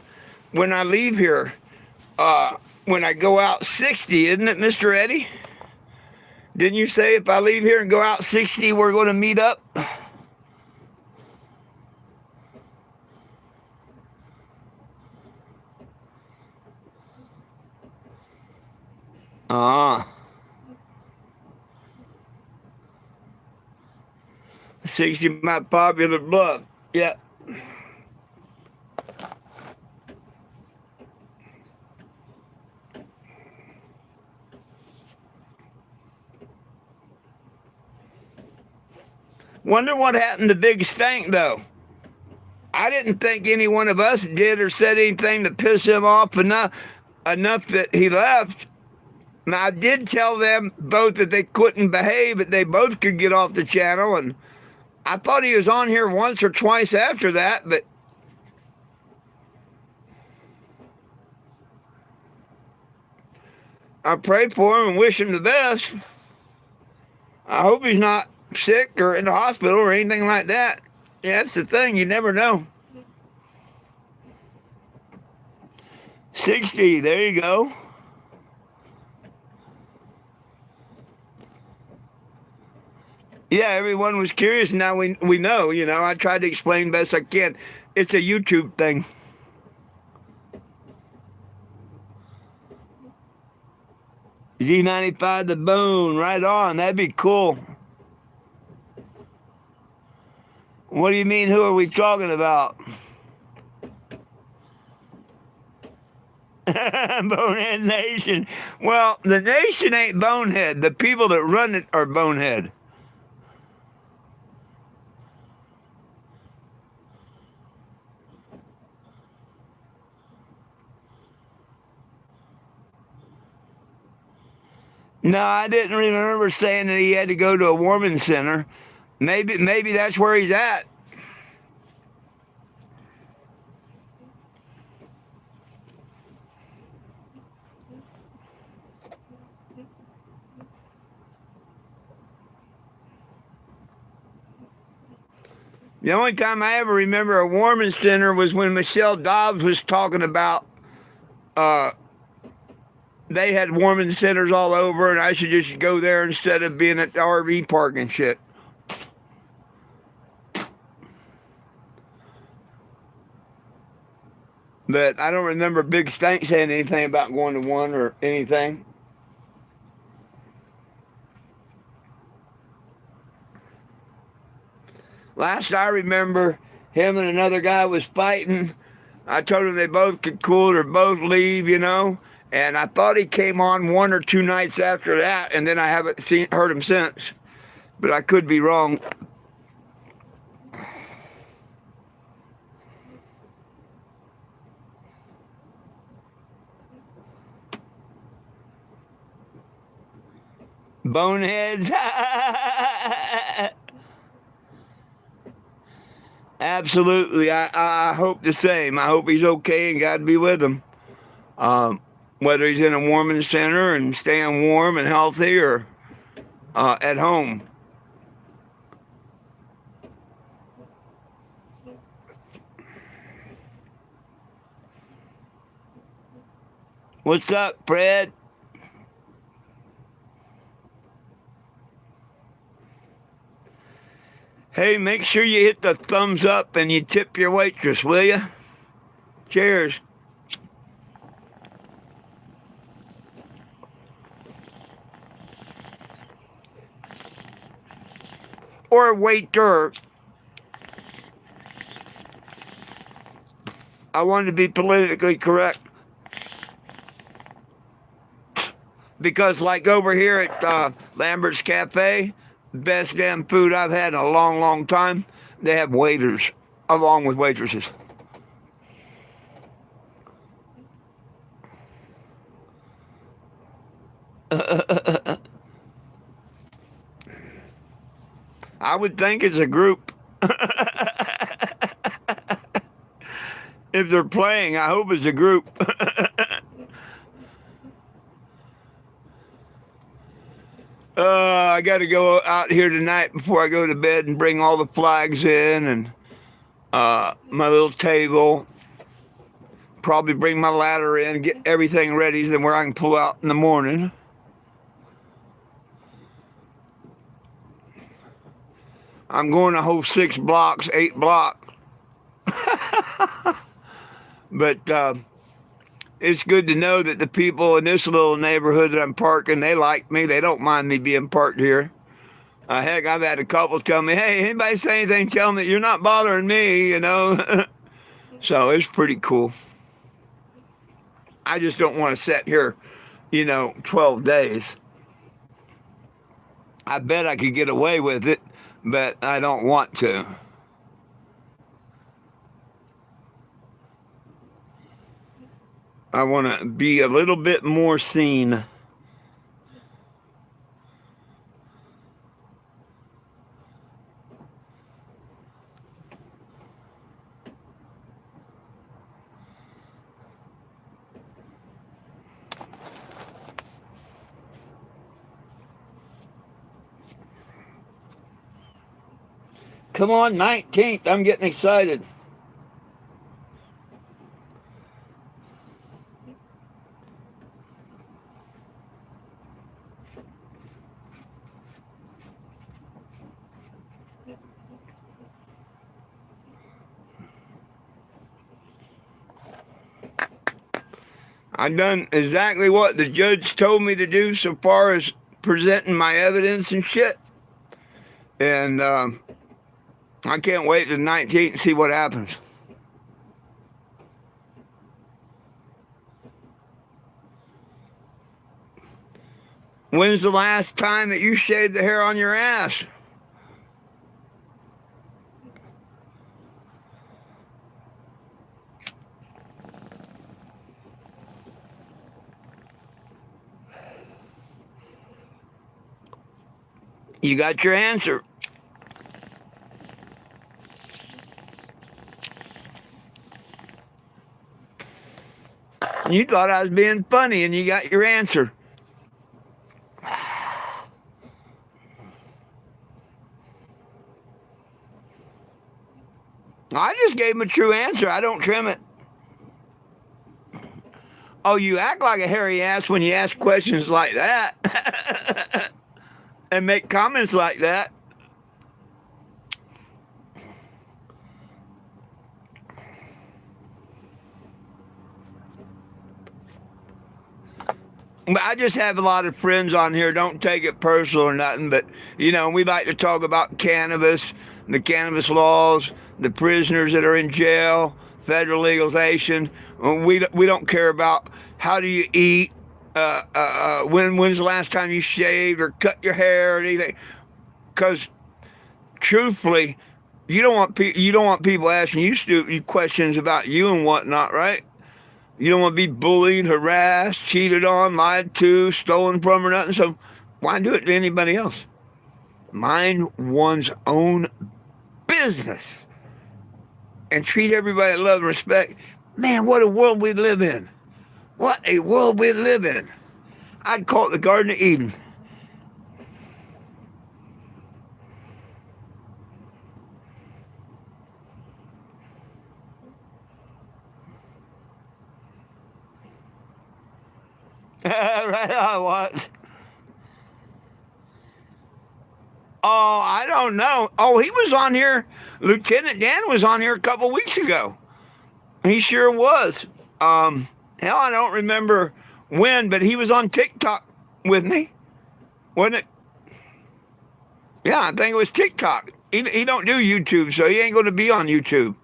when I leave here. When I go out 60, isn't it, Mr. Eddie? Didn't you say if I leave here and go out 60, we're going to meet up? Ah, 60 my popular bluff. Yeah. Wonder what happened to Big Stank, though. I didn't think any one of us did or said anything to piss him off enough that he left. Now, I did tell them both that they couldn't behave, but they both could get off the channel. And I thought he was on here once or twice after that, but I pray for him and wish him the best. I hope he's not sick or in the hospital or anything like that. Yeah, that's the thing. You never know. 60, there you go. Yeah, everyone was curious. Now we know, I tried to explain best I can. It's a YouTube thing. Z95 the bone, right on. That'd be cool. What do you mean, who are we talking about? Bonehead Nation. Well, the nation ain't bonehead. The people that run it are bonehead. No, I didn't remember saying that he had to go to a warming center. Maybe that's where he's at. The only time I ever remember a warming center was when Michelle Dobbs was talking about they had warming centers all over, and I should just go there instead of being at the RV park and shit. But I don't remember Big Stank saying anything about going to one or anything. Last I remember, him and another guy was fighting. I told him they both could cool or both leave, And I thought he came on one or two nights after that, and then I haven't heard him since. But I could be wrong. Boneheads. Absolutely. I hope the same. I hope he's okay and God be with him. Whether he's in a warming center and staying warm and healthy or at home. What's up, Fred? Hey, make sure you hit the thumbs up and you tip your waitress, will you? Cheers. Or waiter. I wanted to be politically correct. Because like over here at Lambert's Cafe, best damn food I've had in a long, long time, they have waiters along with waitresses. I would think it's a group. If they're playing, I hope it's a group. I got to go out here tonight before I go to bed and bring all the flags in and my little table. Probably bring my ladder in, get everything ready, then where I can pull out in the morning. I'm going a whole 6 blocks, 8 blocks. But it's good to know that the people in this little neighborhood that I'm parking, they like me. They don't mind me being parked here. Heck, I've had a couple tell me, hey, anybody say anything, tell me you're not bothering me, you know. So it's pretty cool. I just don't want to sit here, 12 days. I bet I could get away with it, but I don't want to. I want to be a little bit more seen. Come on, 19th. I'm getting excited. I've done exactly what the judge told me to do so far as presenting my evidence and shit. And I can't wait till the 19th and see what happens. When's the last time that you shaved the hair on your ass? You got your answer. You thought I was being funny and you got your answer. I just gave him a true answer. I don't trim it. Oh, you act like a hairy ass when you ask questions like that and make comments like that. I just have a lot of friends on here. Don't take it personal or nothing, but we like to talk about cannabis, the cannabis laws, the prisoners that are in jail, federal legalization. We don't care about how do you eat, when's the last time you shaved or cut your hair or anything. Because truthfully, you don't want people asking you stupid questions about you and whatnot, right? You don't want to be bullied, harassed, cheated on, lied to, stolen from, or nothing. So why do it to anybody else? Mind one's own business and treat everybody with love and respect. Man, what a world we live in. What a world we live in. I'd call it the Garden of Eden. Right, I was. Oh, I don't know. Oh, he was on here. Lieutenant Dan was on here a couple weeks ago. He sure was. Hell, I don't remember when, but he was on TikTok with me, wasn't it? Yeah, I think it was TikTok. He don't do YouTube, so he ain't going to be on YouTube.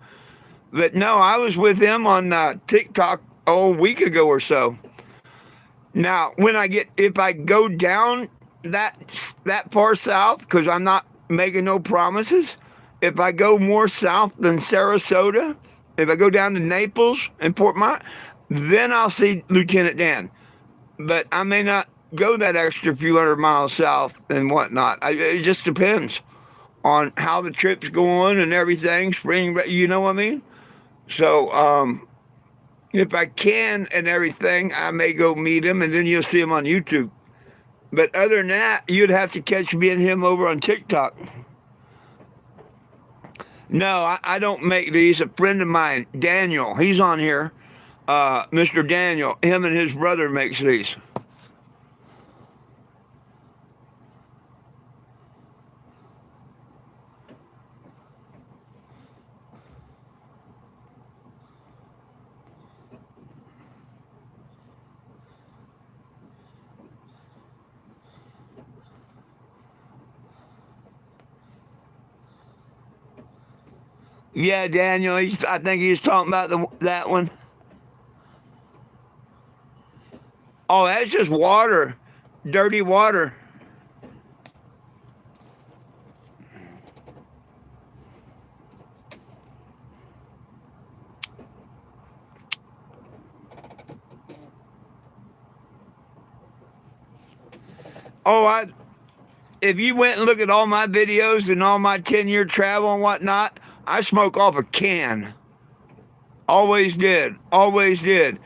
But no, I was with him on TikTok a week ago or so. Now, if I go down that far south, because I'm not making no promises, if I go more south than Sarasota, if I go down to Naples and Port Mont, then I'll see Lieutenant Dan. But I may not go that extra few 100 miles south and whatnot. It just depends on how the trip's going and everything. Spring, you know what I mean? So if I can and everything, I may go meet him, and then you'll see him on YouTube. But other than that, you'd have to catch me and him over on TikTok. No, I don't make these. A friend of mine, Daniel, he's on here. Mr. Daniel, him and his brother makes these. Yeah, Daniel, I think he's talking about that one. Oh, that's just water, dirty water. Oh, if you went and look at all my videos and all my 10-year travel and whatnot, I smoke off a can. Always did. Always did.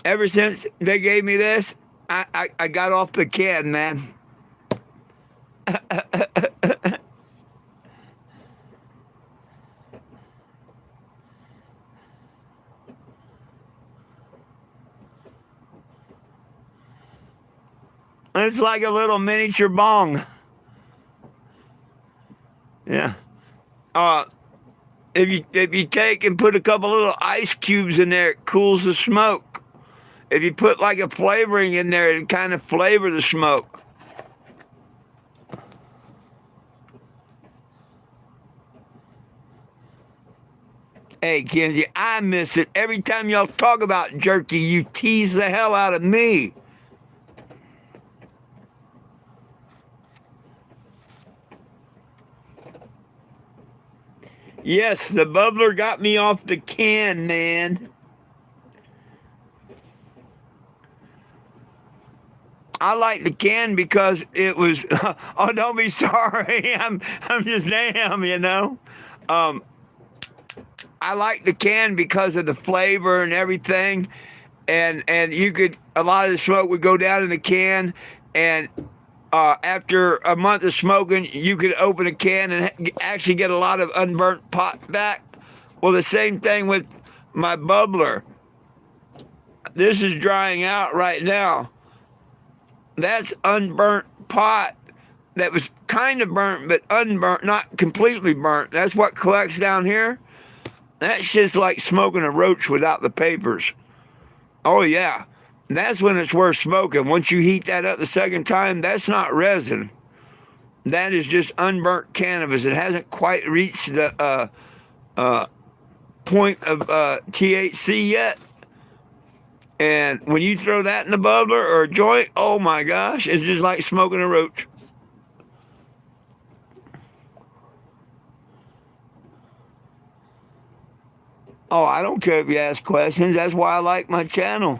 Ever since they gave me this, I got off the can, man. It's like a little miniature bong. Yeah. Uh, if you take and put a couple little ice cubes in there, it cools the smoke. If you put like a flavoring in there, it kind of flavor the smoke. Hey, Kenzie, I miss it. Every time y'all talk about jerky, you tease the hell out of me. Yes, the bubbler got me off the can, man. I like the can because it was. Oh, don't be sorry. I'm just damn, you know. Um, I like the can because of the flavor and everything, and you could a lot of the smoke would go down in the can, and after a month of smoking, you could open a can and actually get a lot of unburnt pot back. Well, the same thing with my bubbler. This is drying out right now. That's unburnt pot that was kind of burnt, but unburnt, not completely burnt. That's what collects down here. That's just like smoking a roach without the papers. Oh, yeah. That's when it's worth smoking. Once you heat that up the second time, that's not resin. That is just unburnt cannabis. It hasn't quite reached the point of THC yet. And when you throw that in the bubbler or a joint, oh my gosh, it's just like smoking a roach. Oh, I don't care if you ask questions. That's why I like my channel.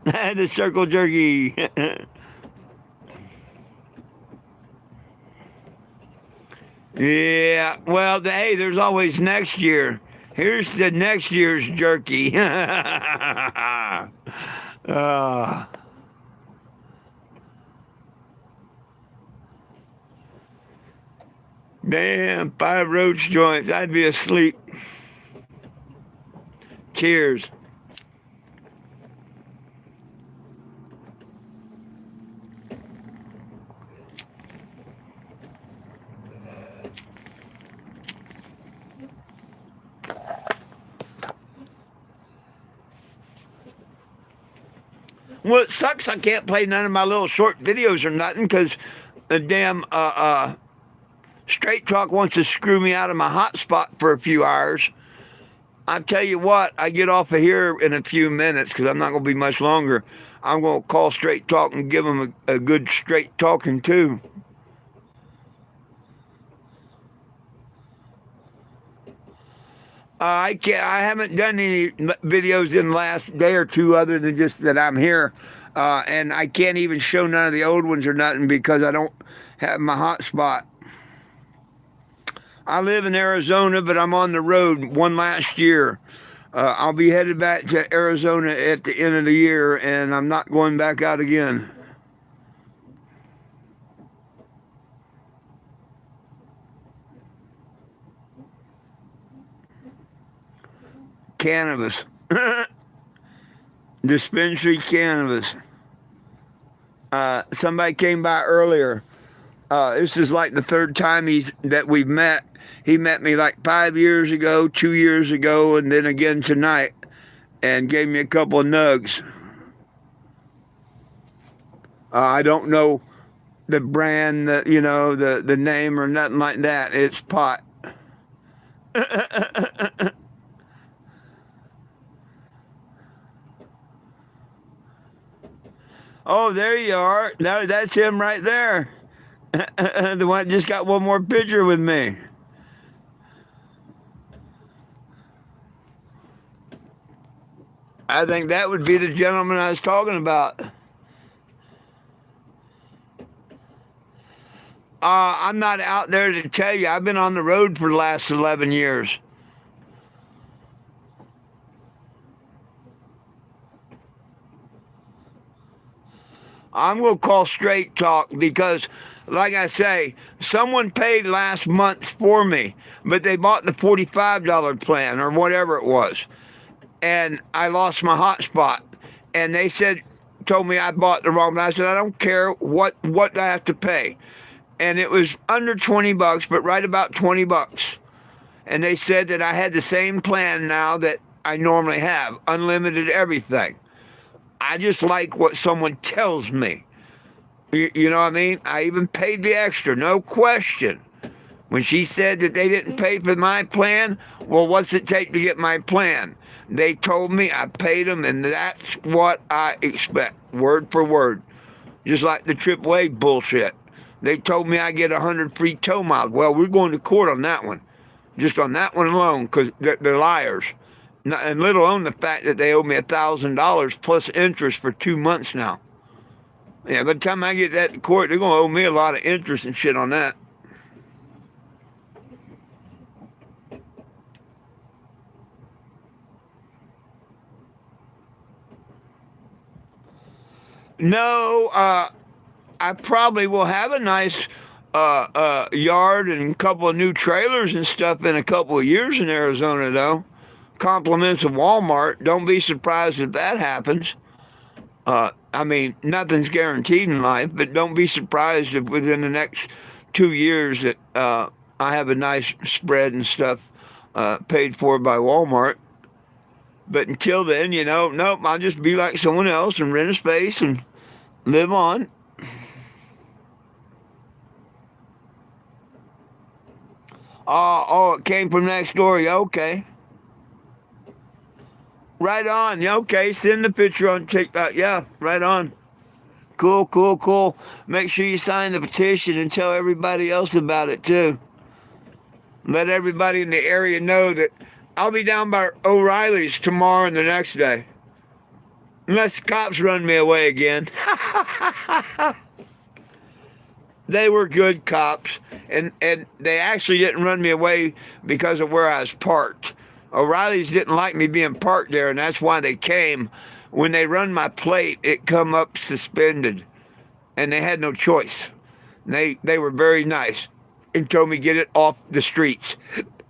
The circle jerky. Yeah, well, hey, there's always next year. Here's the next year's jerky. uh, Damn, 5 roach joints. I'd be asleep. Cheers. Well, it sucks I can't play none of my little short videos or nothing because the damn Straight Talk wants to screw me out of my hotspot for a few hours. I tell you what, I get off of here in a few minutes because I'm not going to be much longer. I'm going to call Straight Talk and give them a good straight talking too. I can't. I haven't done any videos in the last day or two, other than just that I'm here, and I can't even show none of the old ones or nothing because I don't have my hotspot. I live in Arizona, but I'm on the road. One last year, I'll be headed back to Arizona at the end of the year, and I'm not going back out again. Cannabis. Dispensary cannabis. Somebody came by earlier. This is like the third time that we've met. He met me like 5 years ago, 2 years ago, and then again tonight, and gave me a couple of nugs. I don't know the brand, the name or nothing like that. It's pot. Oh, there you are. No, that's him right there. The one that just got one more picture with me. I think that would be the gentleman I was talking about. I'm not out there to tell you. I've been on the road for the last 11 years. I'm going to call straight talk because, like I say, someone paid last month for me, but they bought the $45 plan or whatever it was. And I lost my hotspot. And they told me I bought the wrong one. I said, I don't care what I have to pay. And it was under $20, but right about $20. And they said that I had the same plan now that I normally have, unlimited everything. I just like what someone tells me. You know what I mean? I even paid the extra, no question. When she said that they didn't pay for my plan, well, what's it take to get my plan? They told me, I paid them, and that's what I expect, word for word. Just like the AAA bullshit. They told me I get 100 free tow miles. Well, we're going to court on that one. Just on that one alone, because they're liars. And let alone the fact that they owe me $1,000 plus interest for 2 months now. Yeah, by the time I get that to court, they're going to owe me a lot of interest and shit on that. No, I probably will have a nice yard and a couple of new trailers and stuff in a couple of years in Arizona, though. Compliments of Walmart. Don't be surprised if that happens. I mean, nothing's guaranteed in life, but don't be surprised if within the next 2 years that I have a nice spread and stuff paid for by Walmart. But until then, nope, I'll just be like someone else and rent a space and live on. Oh, it came from next door. Yeah, okay. Right on. Yeah, okay. Send the picture on TikTok. Yeah, right on. Cool, cool, cool. Make sure you sign the petition and tell everybody else about it too. Let everybody in the area know that I'll be down by O'Reilly's tomorrow and the next day. Unless the cops run me away again. They were good cops, and they actually didn't run me away because of where I was parked. O'Reilly's didn't like me being parked there, and that's why they came. When they run my plate, it come up suspended, and they had no choice. They were very nice and told me get it off the streets.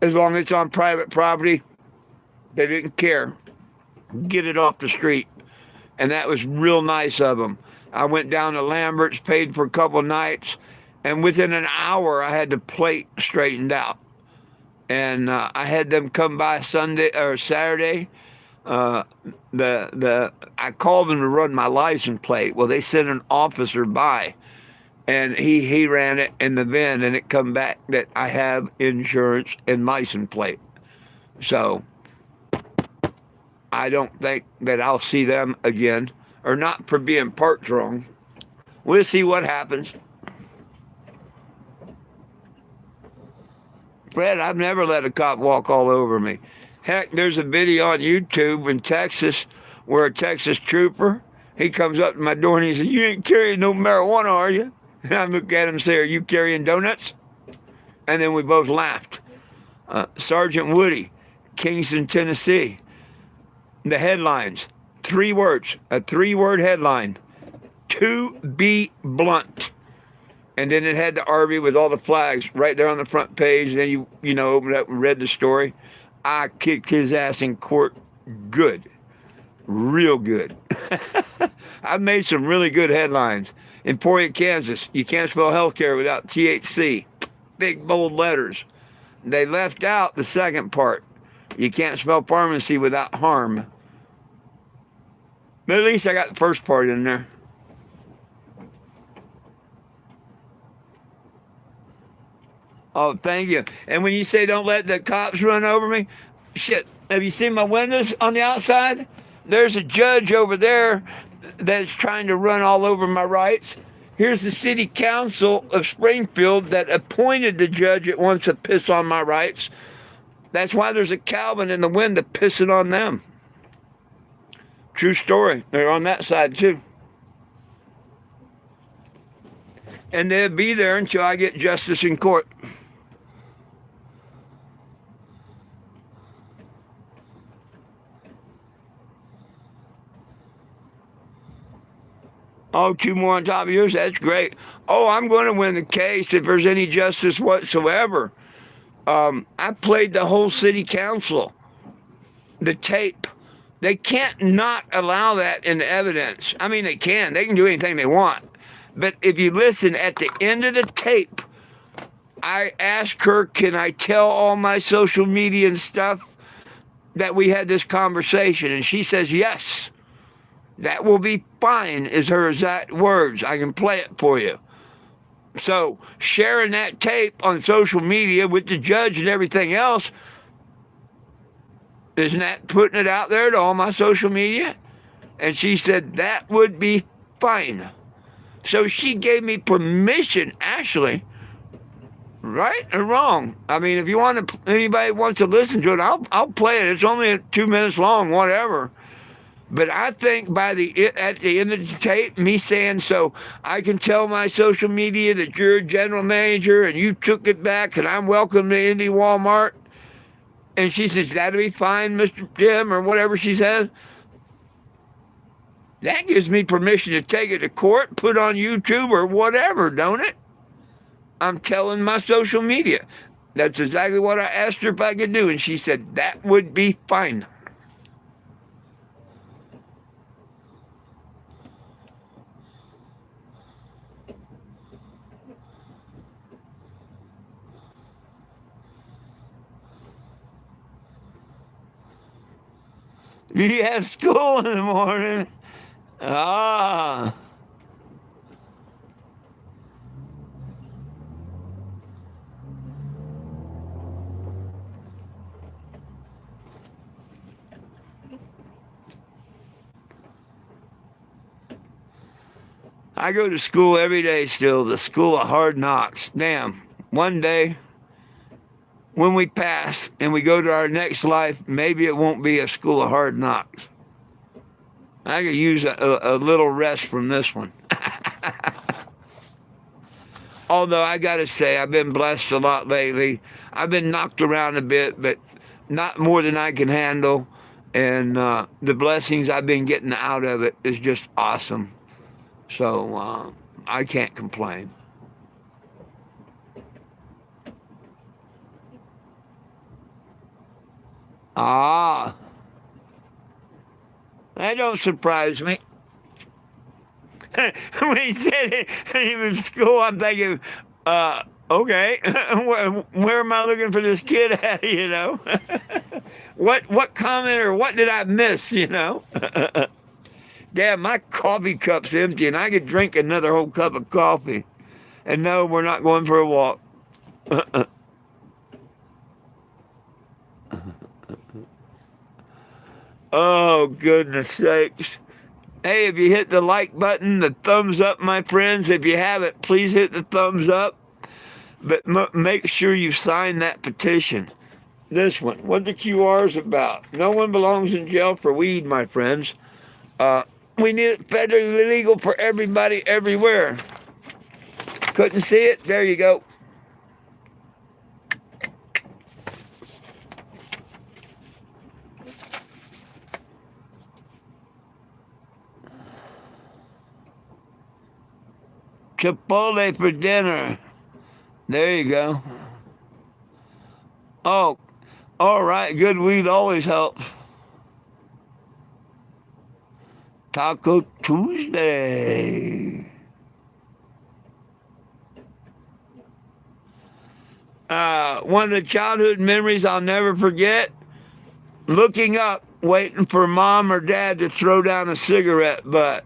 As long as it's on private property, they didn't care. Get it off the street. And that was real nice of them. I went down to Lambert's, paid for a couple nights, and within an hour I had the plate straightened out. And I had them come by Sunday or Saturday. I called them to run my license plate. Well, they sent an officer by, and he ran it in the VIN, and it come back that I have insurance and license plate. So I don't think that I'll see them again, or not for being parked wrong. We'll see what happens. Fred, I've never let a cop walk all over me. Heck, there's a video on YouTube in Texas where a Texas trooper, he comes up to my door and he says, "You ain't carrying no marijuana, are you?" And I look at him and say, "Are you carrying donuts?" And then we both laughed. Sergeant Woody, Kingston, Tennessee. The headlines, 3 words, a 3-word headline, "To be blunt." And then it had the Arby with all the flags right there on the front page. And then you know, opened up and read the story. I kicked his ass in court good, real good. I've made some really good headlines. Emporia, Kansas, you can't spell healthcare without THC. Big bold letters. They left out the second part. You can't spell pharmacy without harm. But at least I got the first part in there. Oh, thank you. And when you say don't let the cops run over me, shit, have you seen my windows on the outside? There's a judge over there that's trying to run all over my rights. Here's the city council of Springfield that appointed the judge that wants to piss on my rights. That's why there's a Calvin in the window pissing on them. True story. They're on that side too. And they'll be there until I get justice in court. Oh, 2 more on top of yours? That's great. Oh, I'm going to win the case if there's any justice whatsoever. I played the whole city council, the tape. They can't not allow that in evidence. I mean, they can do anything they want. But if you listen at the end of the tape, I asked her, can I tell all my social media and stuff that we had this conversation? And she says, yes, that will be fine, is her exact words. I can play it for you. So sharing that tape on social media with the judge and everything else, isn't that putting it out there to all my social media? And she said that would be fine. So she gave me permission, actually, right or wrong. I mean, if you want to, anybody wants to listen to it, I'll play it. It's only 2 minutes long, whatever. But I think at the end of the tape, me saying, so I can tell my social media that you're a general manager and you took it back and I'm welcome to Indy Walmart. And she says, that'll be fine, Mr. Jim, or whatever she says. That gives me permission to take it to court, put on YouTube or whatever, don't it? I'm telling my social media. That's exactly what I asked her if I could do. And she said, that would be fine. Do you have school in the morning? Ah. I go to school every day still, the school of hard knocks. Damn, one day when we pass and we go to our next life, maybe it won't be a school of hard knocks. I could use a little rest from this one. Although I got to say, I've been blessed a lot lately. I've been knocked around a bit, but not more than I can handle. And the blessings I've been getting out of it is just awesome. So I can't complain. Ah, that don't surprise me. When he said it, in school, I'm thinking, okay, where am I looking for this kid at, you know? What comment or what did I miss, you know? Damn, my coffee cup's empty and I could drink another whole cup of coffee. And no, we're not going for a walk. Oh, goodness sakes. Hey, if you hit the like button, the thumbs up, my friends, if you haven't, please hit the thumbs up. But make sure you sign that petition. this one. What the QR's about. No one belongs in jail for weed, my friends. We need it federally legal for everybody everywhere. Couldn't see it? There you go. Chipotle for dinner. There you go. Oh, all right. Good weed always helps. Taco Tuesday. One of the childhood memories I'll never forget, looking up, waiting for mom or dad to throw down a cigarette butt.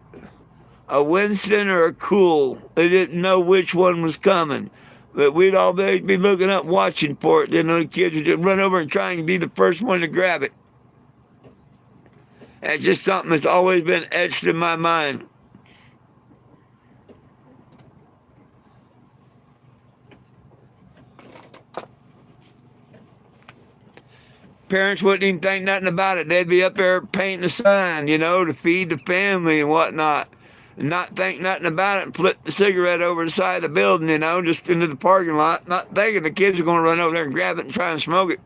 A Winston or a Cool. They didn't know which one was coming. But we'd all be looking up, watching for it. Then the kids would just run over and try and be the first one to grab it. That's just something that's always been etched in my mind. Parents wouldn't even think nothing about it. They'd be up there painting a sign, to feed the family and whatnot. And not think nothing about it and flip the cigarette over the side of the building, just into the parking lot, not thinking the kids are going to run over there and grab it and try and smoke it.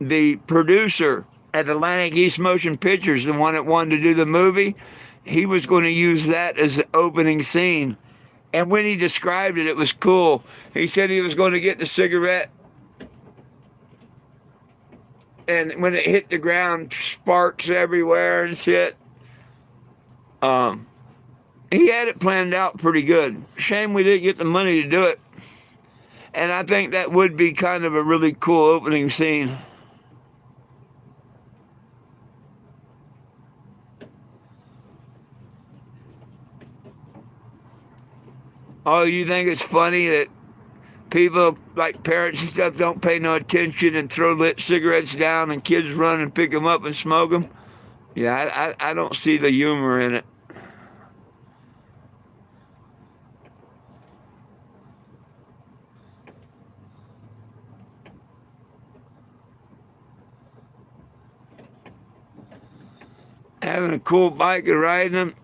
The producer at Atlantic East Motion Pictures, the one that wanted to do the movie, he was going to use that as the opening scene. And when he described it, it was cool. He said he was going to get the cigarette, and when it hit the ground, sparks everywhere and shit. He had it planned out pretty good. Shame we didn't get the money to do it. And I think that would be kind of a really cool opening scene. Oh, you think it's funny that people, like parents and stuff, don't pay no attention and throw lit cigarettes down and kids run and pick them up and smoke them? Yeah, I don't see the humor in it. Having a cool bike and riding them.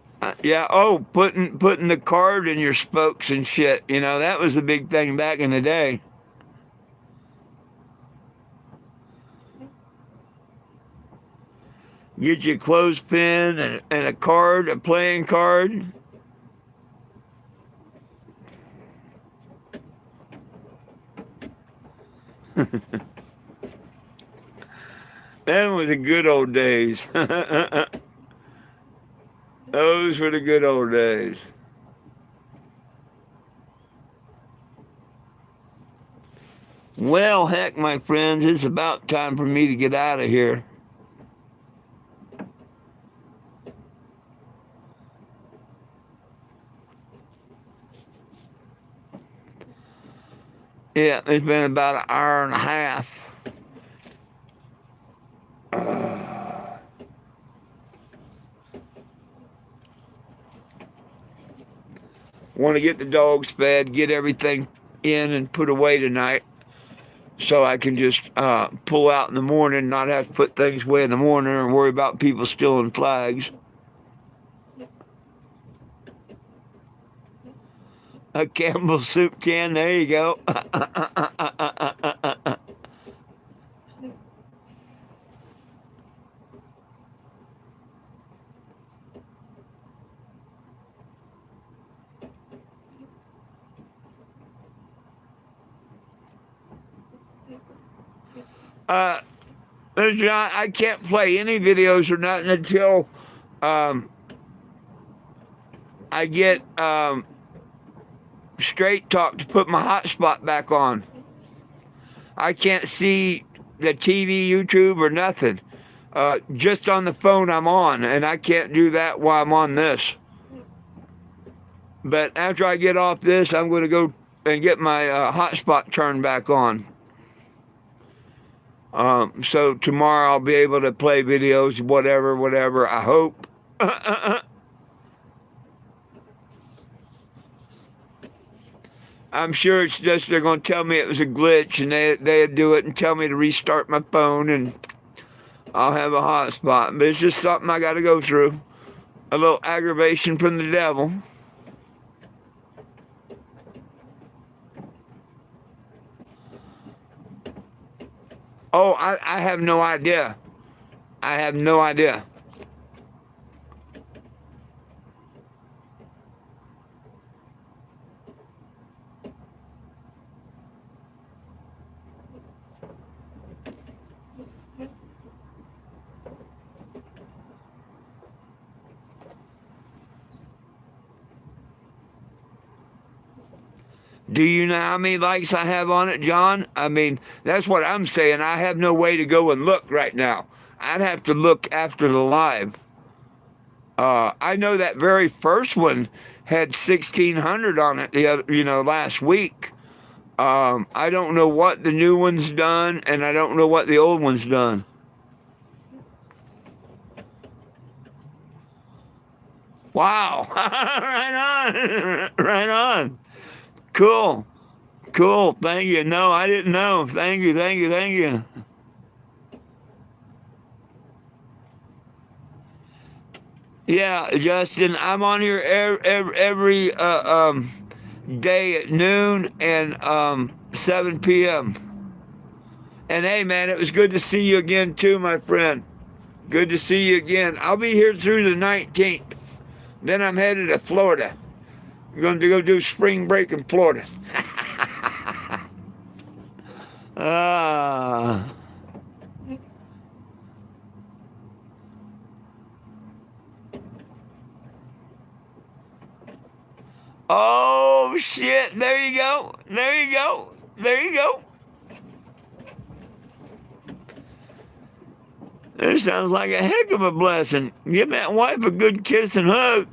Yeah. Oh, putting the card in your spokes and shit. That was the big thing back in the day. Get your clothespin and a card, a playing card. Them was the good old days. Those were the good old days. Well, heck, my friends, it's about time for me to get out of here. Yeah, it's been about an hour and a half. Want to get the dogs fed, get everything in and put away tonight, so I can just pull out in the morning, not have to put things away in the morning or worry about people stealing flags. A Campbell soup can, there you go. I can't play any videos or nothing until I get Straight Talk to put my hotspot back on. I can't see the TV, YouTube, or nothing. Just on the phone I'm on, and I can't do that while I'm on this. But after I get off this, I'm going to go and get my hotspot turned back on. So tomorrow I'll be able to play videos, whatever, I hope. I'm sure it's just they're going to tell me it was a glitch, and they'd do it and tell me to restart my phone, and I'll have a hotspot. But it's just something I got to go through. A little aggravation from the devil. Oh, I have no idea. I have no idea. Do you know how many likes I have on it, John? I mean, that's what I'm saying. I have no way to go and look right now. I'd have to look after the live. I know that very first one had 1,600 on it the other, last week. I don't know what the new one's done, and I don't know what the old one's done. Wow! Right on, right on. Cool. Cool. Thank you. No, I didn't know. Thank you. Thank you. Thank you. Yeah, Justin, I'm on here every day at noon and 7 p.m. And hey, man, it was good to see you again, too, my friend. Good to see you again. I'll be here through the 19th. Then I'm headed to Florida. I'm going to go do spring break in Florida. Ah. Oh, shit. There you go. There you go. There you go. This sounds like a heck of a blessing. Give that wife a good kiss and hug.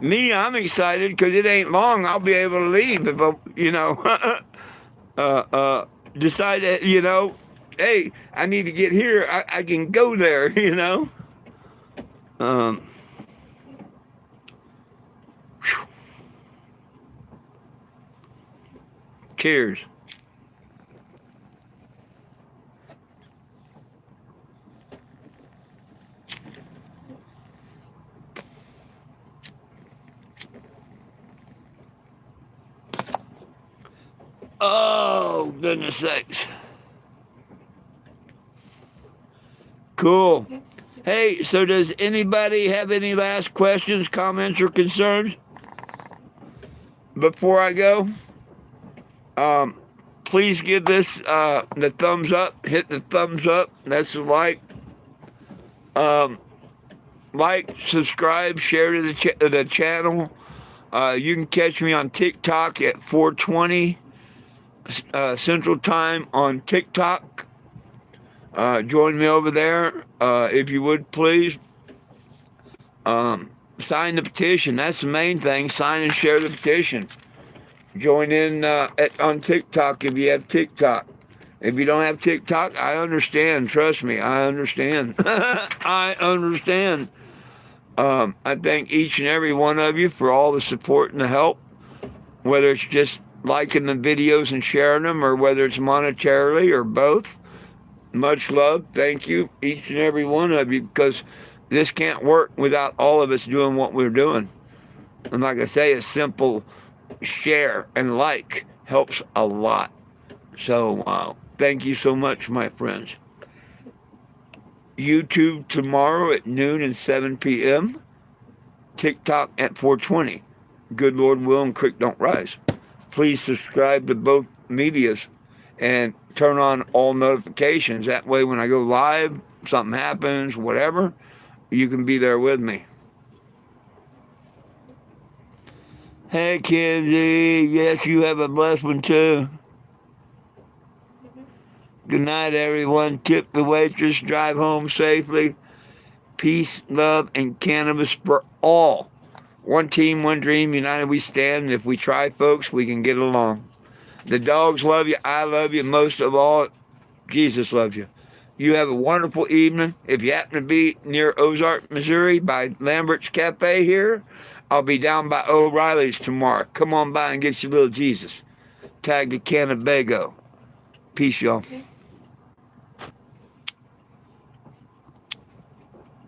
Me, I'm excited because it ain't long. I'll be able to leave if I, decide that, hey, I need to get here. I can go there, Um, cheers. Oh, goodness sakes. Cool. Hey, so does anybody have any last questions, comments, or concerns before I go? Um, Please give this the thumbs up. Hit the thumbs up. That's the like. Um, like, subscribe, share to the channel. You can catch me on TikTok at 4:20 Central Time on TikTok. Join me over there if you would, please. Sign the petition. That's the main thing. Sign and share the petition. Join in on TikTok if you have TikTok. If you don't have TikTok, I understand. Trust me, I understand. I understand. I thank each and every one of you for all the support and the help, whether it's just liking the videos and sharing them or whether it's monetarily or both. Much love. Thank you, each and every one of you, because this can't work without all of us doing what we're doing. And like I say, a simple share and like helps a lot. So thank you so much, my friends. YouTube tomorrow at noon and 7 p.m. TikTok at 4:20. Good Lord will and creek don't rise. Please subscribe to both medias and turn on all notifications. That way when I go live, something happens, whatever, you can be there with me. Hey, Kenzie. Yes, you have a blessed one, too. Good night, everyone. Tip the waitress. Drive home safely. peace, love, and cannabis for all. One team, one dream, united we stand. And if we try, folks, we can get along. The dogs love you. I love you. Most of all, Jesus loves you. You have a wonderful evening. If you happen to be near Ozark, Missouri, by Lambert's Cafe here, I'll be down by O'Reilly's tomorrow. Come on by and get your little Jesus. Tag the Cannebago. Peace, y'all.